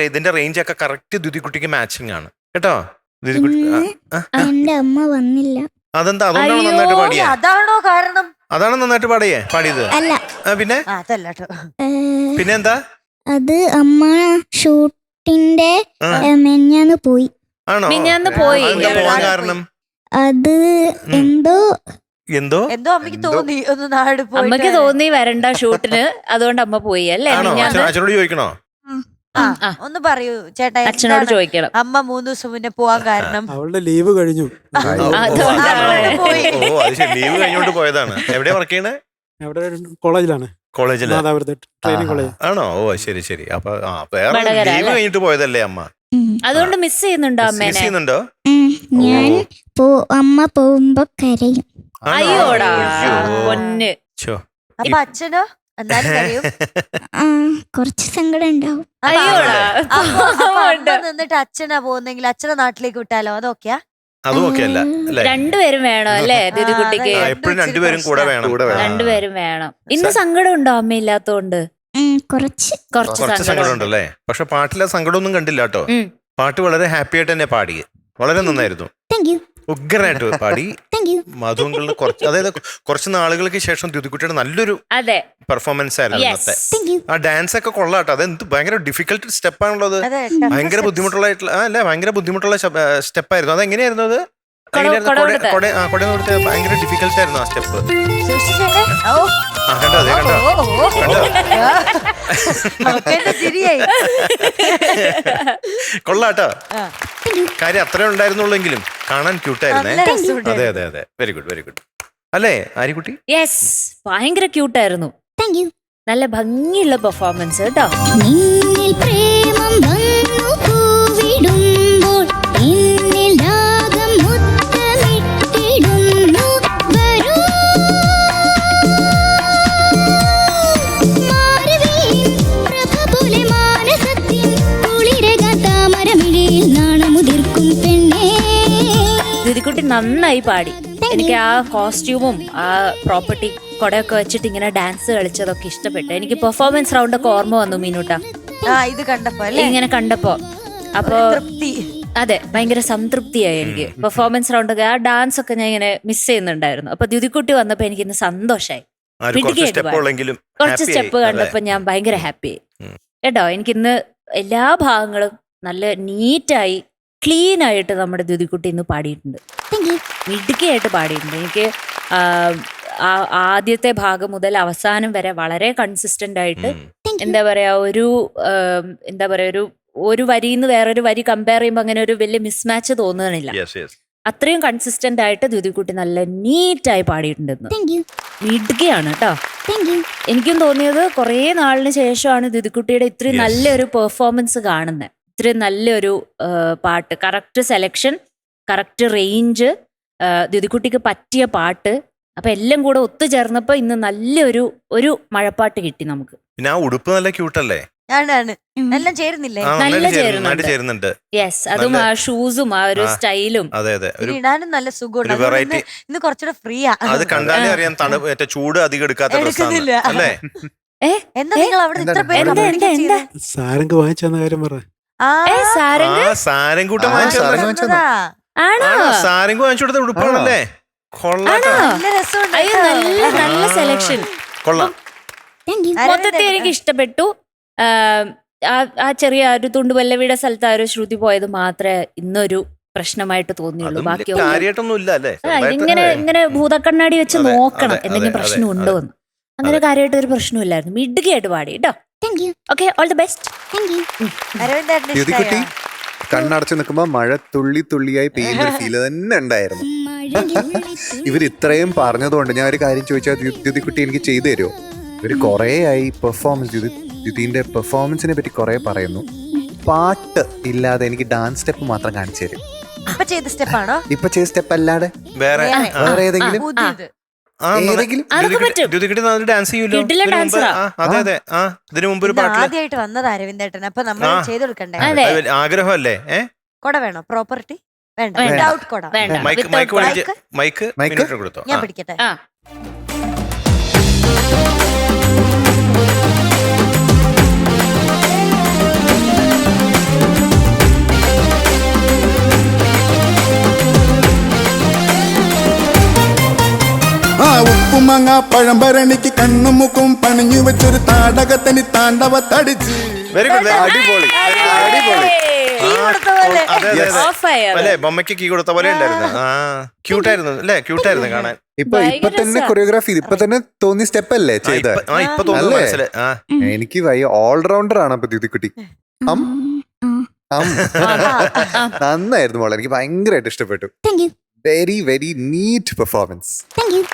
ഇതിന്റെ റേഞ്ച് ഒക്കെ കറക്റ്റ് ദ്യുതിക്കുട്ടിക്ക് മാച്ചിങ് ആണ് കേട്ടോ. എന്റെ അമ്മ വന്നില്ല. അതെന്താ? അതുകൊണ്ടാണ് നന്നായിട്ട് പാടിയേ? അതാണോ കാരണം? അതാണ് നന്നായിട്ട് പാടിയത്? അല്ല, പിന്നെ അതല്ല കേട്ടോ. പിന്നെ എന്താ? അത് അമ്മ ഷൂട്ടിന്റെ മെഞ്ഞാന്ന് പോയി. ആണോ? മിനിഞ്ഞാന്ന് പോയി. അതെന്താ പോകാൻ കാരണം? അത് എന്തോ എന്തോ അമ്മയ്ക്ക് തോന്നി ഒന്ന് നാട് പോയി. അമ്മക്ക് തോന്നി വരണ്ട ഷൂട്ടിന്, അതുകൊണ്ട് അമ്മ പോയി അല്ലേ? ആണോ? മിനിഞ്ഞാന്ന് അച്ഛനോട് ചോദിക്കണോ? ഒന്ന് പറയൂ ചേട്ടാ, അച്ഛനോട് എന്താണ് ചോദിക്കണം. അമ്മ 3 ദിവസം മുന്നേ പോവാൻ കാരണം? അവളുടെ ലീവ് കഴിഞ്ഞു. അതുകൊണ്ടാണ്. പോയി. ഓ അത് ശരി, ലീവ് കഴിഞ്ഞോണ്ട് പോയതാണ്. എവിടെയാ വർക്ക് ചെയ്യണേ? അവിടെ ഒരു കോളേജിലാണ്, കോളേജില്. നാദാപുരത്ത് ട്രെയിനിങ് കോളേജ്. ആണോ? ഓ ശരി ശരി. അപ്പൊ വേറെ വടകര ലീവ് അല്ലേ? കഴിഞ്ഞിട്ട് പോയതല്ലേ അമ്മ? അതുകൊണ്ട് മിസ് ചെയ്യുന്നുണ്ടോ മിസ് അമ്മേനെ? ചെയ്യുന്നുണ്ടോ? ഞാൻ അമ്മ പോകുമ്പോ കരയും. ആണോ? അയ്യോടാ അയ്യോ. പൊന്ന്. ഛോ. അപ്പൊ അച്ഛനോ എന്തായാലും കഴിയും. കുറച്ച് സങ്കടം ഉണ്ടാവും. അയ്യോടാ. അമ്മ നിന്നിട്ട് അച്ഛനാ പോകുന്നെങ്കിൽ അച്ഛനെ നാട്ടിലേക്ക് വിട്ടാലോ? അതൊക്കെയാ? അതും ഒക്കെ അല്ല അല്ലേ? രണ്ടുപേരും വേണം അല്ലേ ദിദികുട്ടിക്ക്? എപ്പോഴും രണ്ടുപേരും കൂടെ വേണം. രണ്ടുപേരും വേണം. ഇന്ന് സങ്കടം ഉണ്ടോ അമ്മ ഇല്ലാത്തോണ്ട്? കുറച്ച് കുറച്ച് സങ്കടം ഉണ്ടല്ലേ? പക്ഷെ പാട്ടിലെ സങ്കടമൊന്നും കണ്ടില്ല കേട്ടോ. പാട്ട് വളരെ ഹാപ്പി ആയിട്ട് തന്നെ പാടി, വളരെ നന്നായിരുന്നു. ഉഗ്രനായിട്ട് പാടി. മധുങ്കളിൽ കുറച്ച്, അതായത് കുറച്ച് നാളുകൾക്ക് ശേഷം ദ്യുതിക്കുട്ടിയുടെ നല്ലൊരു പെർഫോമൻസ് ആയിരുന്നു ഇന്നത്തെ. ആ ഡാൻസ് ഒക്കെ കൊള്ളാട്ടോ. അത് എന്ത് ഭയങ്കര ഡിഫിക്കൽട്ട് സ്റ്റെപ്പാണുള്ളത്. ഭയങ്കര ബുദ്ധിമുട്ടുള്ള അല്ലെ, ഭയങ്കര ബുദ്ധിമുട്ടുള്ള സ്റ്റെപ്പായിരുന്നു. അത് എങ്ങനെയായിരുന്നു? അത് കൊട കൊടുത്ത് ഭയങ്കര ഡിഫിക്കൽട്ട് ആയിരുന്നു ആ സ്റ്റെപ്പ്. കണ്ടോ? അതെ കണ്ടോ? കൊള്ളാട്ടോ. കാര്യം അത്രേ ഉണ്ടായിരുന്നുള്ളെങ്കിലും കാണാൻ ക്യൂട്ടായിരുന്നേ. അതെ അതെ അതെ. Very good very good. അല്ലേ ആര്യക്കുട്ടി? യെസ്, ഭയങ്കര ക്യൂട്ടായിരുന്നു. നല്ല ഭംഗിയുള്ള പെർഫോമൻസ് കേട്ടോ. നിന്നിൽ പ്രേമം വന്നു പൂവിടുമ്പോൾ എന്നിൽ രാഗം മുത്തമിട്ടിടുന്നു. വരൂ മാരവീൻ പ്രഭ പോലെ മാനസത്തിൻ കുളിരക താമരമിഴിയിൽ നാണമുതിർക്കും പെണ്ണേ. ദിദിക്കുട്ടി നന്നായി പാടി. എനിക്ക് ആ കോസ്റ്റ്യൂമും ആ പ്രോപ്പർട്ടി കൊടയൊക്കെ വെച്ചിട്ട് ഇങ്ങനെ ഡാൻസ് കളിച്ചതൊക്കെ ഇഷ്ടപ്പെട്ടു. എനിക്ക് പെർഫോമൻസ് റൗണ്ട് ഒക്കെ ഓർമ്മ വന്നു മീനൂട്ടാ ഇത് കണ്ടപ്പോ അല്ലേ? ഇങ്ങനെ കണ്ടപ്പോ. അപ്പൊ അതെ, ഭയങ്കര സംതൃപ്തിയായി എനിക്ക്. പെർഫോമൻസ് റൗണ്ട് ഒക്കെ ആ ഡാൻസ് ഒക്കെ ഞാൻ ഇങ്ങനെ മിസ് ചെയ്യുന്നുണ്ടായിരുന്നു. അപ്പൊ ദിദിക്കുട്ടി വന്നപ്പോ എനിക്ക് ഇന്ന് സന്തോഷായി. കുറച്ച് സ്റ്റെപ്പ് കണ്ടപ്പോ ഞാൻ ഭയങ്കര ഹാപ്പി കേട്ടോ. എനിക്കിന്ന് എല്ലാ ഭാഗങ്ങളും നല്ല നീറ്റായി ക്ലീൻ ആയിട്ട് നമ്മുടെ ദ്യുതിക്കുട്ടി ഇന്ന് പാടിയിട്ടുണ്ട്. മിടുക്കിയായിട്ട് പാടിയിട്ടുണ്ട്. എനിക്ക് ആദ്യത്തെ ഭാഗം മുതൽ അവസാനം വരെ വളരെ കൺസിസ്റ്റന്റ് ആയിട്ട് എന്താ പറയാ ഒരു വരിന്ന് വേറൊരു വരി കമ്പയർ ചെയ്യുമ്പോൾ അങ്ങനെ ഒരു വലിയ മിസ്മാച്ച് തോന്നുന്നില്ല. അത്രയും കൺസിസ്റ്റന്റ് ആയിട്ട് ദ്യുതിക്കുട്ടി നല്ല നീറ്റായി പാടിയിട്ടുണ്ടെന്ന്. മിടുക്കിയാണ് കേട്ടോ. എനിക്കും തോന്നിയത് കുറേ നാളിന് ശേഷമാണ് ദ്യുതിക്കുട്ടിയുടെ ഇത്രയും നല്ലൊരു പെർഫോമൻസ് കാണുന്നത്. ഇത്രയും നല്ലൊരു പാട്ട്, കറക്റ്റ് സെലക്ഷൻ, കറക്റ്റ് റേഞ്ച്, ദ്യുതിക്കുട്ടിക്ക് പറ്റിയ പാട്ട്, അപ്പൊ എല്ലാം കൂടെ ഒത്തുചേർന്നപ്പോ ഇന്ന് നല്ലൊരു മഴപ്പാട്ട് കിട്ടി നമുക്ക്. പിന്നെ ആ ഉടുപ്പ് നല്ല ക്യൂട്ടല്ലേ? എല്ലാം ചേരുന്നില്ലേ? നല്ല ചേരുന്നുണ്ട്. യെസ്, അതും ആ ഷൂസും ആ ഒരു സ്റ്റൈലും. അതെ അതെ, ഇടാനും നല്ല സുഖമുണ്ട്. ഇന്ന് കുറച്ചുകൂടെ ഫ്രീ അത് കണ്ടാലേ അറിയാം ചൂട് അധികം എടുക്കാത്ത അല്ലേ? എന്താ നിങ്ങൾ അവിടെ ഇത്ര പേര് സാരംഗ് വാങ്ങിച്ചെന്ന കാര്യം പറ. സാരംകൂട്ടം വാങ്ങിച്ചതാ. സാരംഗ് വാങ്ങിച്ചു കൊടുത്ത ഉടുപ്പാണല്ലേ? നല്ല സെലക്ഷൻ. കൊള്ളാം. മൊത്തത്തിൽ എനിക്ക് ഇഷ്ടപ്പെട്ടു. ആ ചെറിയ ഒരു തുണ്ടുപല്ലവിയുടെ സ്ഥലത്ത് ആ ഒരു ശ്രുതി പോയത് മാത്രമേ ഇന്നൊരു പ്രശ്നമായിട്ട് തോന്നിയുള്ളൂ. ബാക്കിയൊന്നും ഇങ്ങനെ ഭൂതക്കണ്ണാടി വെച്ച് നോക്കണം എന്തെങ്കിലും പ്രശ്നം ഉണ്ടോ എന്ന്. അങ്ങനെ കാര്യമായിട്ട് ഒരു പ്രശ്നമില്ലായിരുന്നു. മിടുക്കിയായിട്ട് പാടി കേട്ടോ. Okay, all the best. ദ്യുതിക്കുട്ടി കണ്ണടച്ച് നിൽക്കുമ്പോ മഴ തുള്ളി തുള്ളിയായി പെയ്യുന്ന ഫീല് തന്നെ ഉണ്ടായിരുന്നു. ഇവർ ഇത്രയും പറഞ്ഞതുകൊണ്ട് ഞാൻ ഒരു കാര്യം ചോദിച്ചാൽ ദ്യുതിക്കുട്ടി എനിക്ക് ചെയ്തു തരുമോ? ഇവര് കുറേ ആയി പെർഫോമൻസ്, ദ്യുതിന്റെ പെർഫോമൻസിനെ പറ്റി കുറെ പറയുന്നു. പാട്ട് ഇല്ലാതെ എനിക്ക് ഡാൻസ് സ്റ്റെപ്പ് മാത്രം കാണിച്ചു തരും. ഇപ്പൊ ചെയ്ത സ്റ്റെപ്പ് അല്ലാതെ വേറെ ഏതെങ്കിലും ആദ്യമായിട്ട് വന്നത് അരവിന്ദേട്ടൻ. അപ്പൊ നമ്മൾ ചെയ്ത് കൊടുക്കണ്ടേ? ആഗ്രഹമല്ലേ? കൊട വേണോ? പ്രോപ്പർട്ടി വേണ്ട, വിതൗട്ട് കൊട. ഞാൻ പിടിക്കട്ടെ. ഉപ്പുമാങ്ങ പഴംഭരണിക്ക് കണ്ണും മുക്കും പണിഞ്ഞു വെച്ചൊരു താടകത്തനി താണ്ഡവത്തടിച്ച്. വെരി ഗുഡ്, അടിപൊളി അടിപൊളി. ബൊമ്മയ്ക്ക് കീ കൊടുത്ത പോലെ ഉണ്ടായിരുന്നു. ക്യൂട്ടായിരുന്നു അല്ലേ? ക്യൂട്ടായിരുന്നു കാണാൻ. ഇപ്പൊ തന്നെ കൊറിയോഗ്രാഫി ഇപ്പൊ തന്നെ തോന്നിയ സ്റ്റെപ്പ് അല്ലേ ചെയ്ത? എനിക്ക് ഓൾറൗണ്ടർ ആണ് അപ്പൊ ദ്യുതിക്കുട്ടി. നന്നായിരുന്നു മോളെ, എനിക്ക് ഭയങ്കരമായിട്ട് ഇഷ്ടപ്പെട്ടു. Very very neat performance.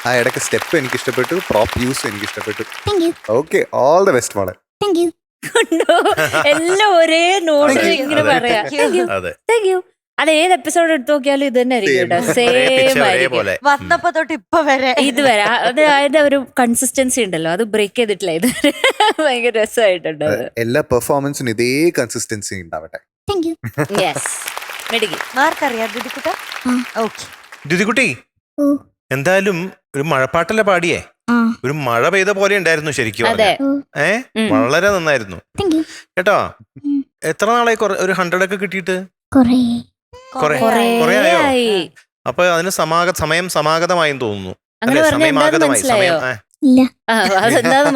ആ ഇടയ്ക്ക് സ്റ്റെപ്പ് എനിക്ക് ഇഷ്ടപ്പെട്ടു, പ്രോപ്പ് യൂസ് എനിക്ക് ഇഷ്ടപ്പെട്ടു. ഓക്കെ, ഓൾ ദ ബെസ്റ്റ് മോളെ. എല്ലാം ഒരേ നോട്ടിൽ ഇങ്ങനെ പറയാ. അത് ഏത് എപ്പിസോഡ് എടുത്തു നോക്കിയാലും ഇത് തന്നെ ആയിരിക്കും. സെയിം ആയിരിക്കും വന്നപ്പോ തൊട്ട് ഇപ്പൊ വരെ ഇതുവരെ. അത് അതിന്റെ ഒരു കൺസിസ്റ്റൻസി ഉണ്ടല്ലോ, അത് ബ്രേക്ക് ചെയ്തിട്ടില്ല. ഇത് ഭയങ്കര രസമായിട്ടുണ്ട്. എല്ലാ പെർഫോമൻസിനും ഇതേ കൺസിസ്റ്റൻസി ഉണ്ടാവട്ടെ. ദ്യുതിക്കുട്ടി എന്തായാലും ഒരു മഴപ്പാട്ടല്ലേ പാടിയേ? ഒരു മഴ പെയ്ത പോലെ ഉണ്ടായിരുന്നു ശരിക്കും. വളരെ നന്നായിരുന്നു കേട്ടോ. എത്ര നാളായി ഒരു 100 ഒക്കെ കിട്ടിയിട്ട്? കൊറേ ആയോ? അപ്പൊ അതിന് സമയം സമാഗതമായെന്ന് തോന്നുന്നു.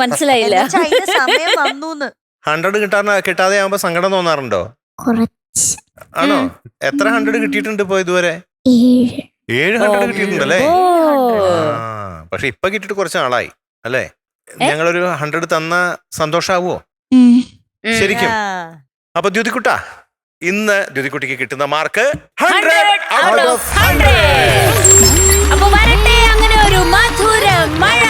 മനസ്സിലായില്ല. 100 കിട്ടാതെ ആവുമ്പോ സങ്കടം തോന്നാറുണ്ടോ? ആണോ? എത്ര 100 കിട്ടിയിട്ടുണ്ട് ഇപ്പൊ ഇതുവരെ? 700 കിട്ടിയിട്ടുണ്ടല്ലേ? പക്ഷെ ഇപ്പൊ കിട്ടിയിട്ട് കുറച്ച് നാളായി അല്ലേ? ഞങ്ങളൊരു 100 തന്ന സന്തോഷാവോ ശരിക്കും? അപ്പൊ ദ്യുതിക്കുട്ട, ഇന്ന് ദ്യുതിക്കുട്ടിക്ക് കിട്ടുന്ന മാർക്ക് 100/100. അപ്പൊ വരട്ടെ അങ്ങനെ ഒരു മധുര മഴ.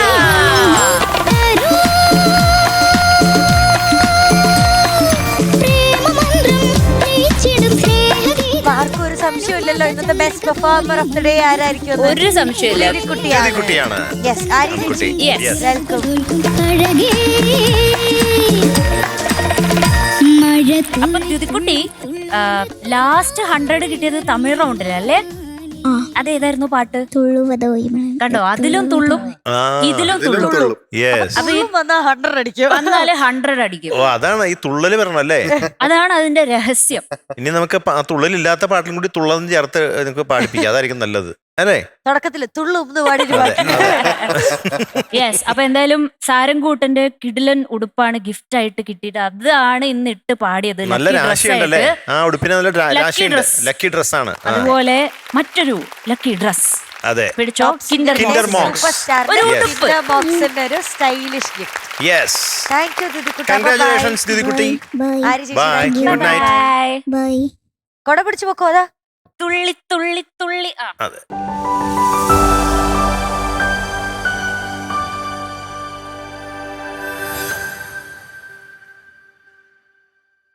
ആർക്കും ഒരു സംശയമില്ലല്ലോ ഇന്നത്തെ best performer of the day ആരായിരിക്കും? ഒരു സംശയമില്ല, ദ്യുതിക്കുട്ടിയാണ്. അപ്പൊ ദ്യുതിക്കുട്ടി ലാസ്റ്റ് 100 കിട്ടിയത് തമിഴ് റൗണ്ടിലല്ലേ? അതേതായിരുന്നു പാട്ട്? തുള്ളുവതോ കണ്ടോ അതിലും തുള്ളും ആ, ഇതിലും ഇതിലും തുള്ളും തുള്ളും. yes. അപ്പൊ ഈ വന്നാ 100 അടിക്കും. വന്നാല് 100 അടിക്കും. ഓ അതാണ് ഈ തുള്ളല് പറഞ്ഞല്ലേ. അതാണ് അതിന്റെ രഹസ്യം. ഇനി നമുക്ക് ആ തുള്ളലില്ലാത്ത പാട്ടിലും കൂടി തുള്ളതും ചേർത്ത് നിങ്ങൾക്ക് പാടിപ്പിക്കാം, അതായിരിക്കും നല്ലത് അല്ലേ. തുടക്കത്തില് തുള്ളും പാടിട്ട് യെസ്. അപ്പൊ എന്തായാലും സാരംകൂട്ടന്റെ കിടിലൻ ഉടുപ്പാണ് ഗിഫ്റ്റ് ആയിട്ട് കിട്ടിയിട്ട് അതാണ് ഇന്ന് ഇട്ട് പാടിയത്. നല്ല lucky dress രാശിയുണ്ടല്ലേ ആയിട്ട്. ആ ഉടുപ്പിന് നല്ല Lucky രാശിയുണ്ട്. dress. ലക്കി ഡ്രസ്സാണ്. അതുപോലെ മറ്റൊരു ലക്കി ഡ്രസ് അതെ, പിടിച്ചോ. Kinder Mox. സൂപ്പർ സ്റ്റാറിന്റെ ഒരു Yes. ഉടുപ്പ്. കിൻഡർ ബോക്സിന്റെ ഒരു stylish gift. Yes. Thank you ദിദിക്കുട്ട. കൺഗ്രാറ്റുലേഷൻസ് ദിദിക്കുട്ടി. Bye Bye. Good night. Bye. Bye. കൊട പിടിച്ചു പൊക്കോ. അതാ തുള്ളി തുള്ളി തുള്ളി. ആ അതെ.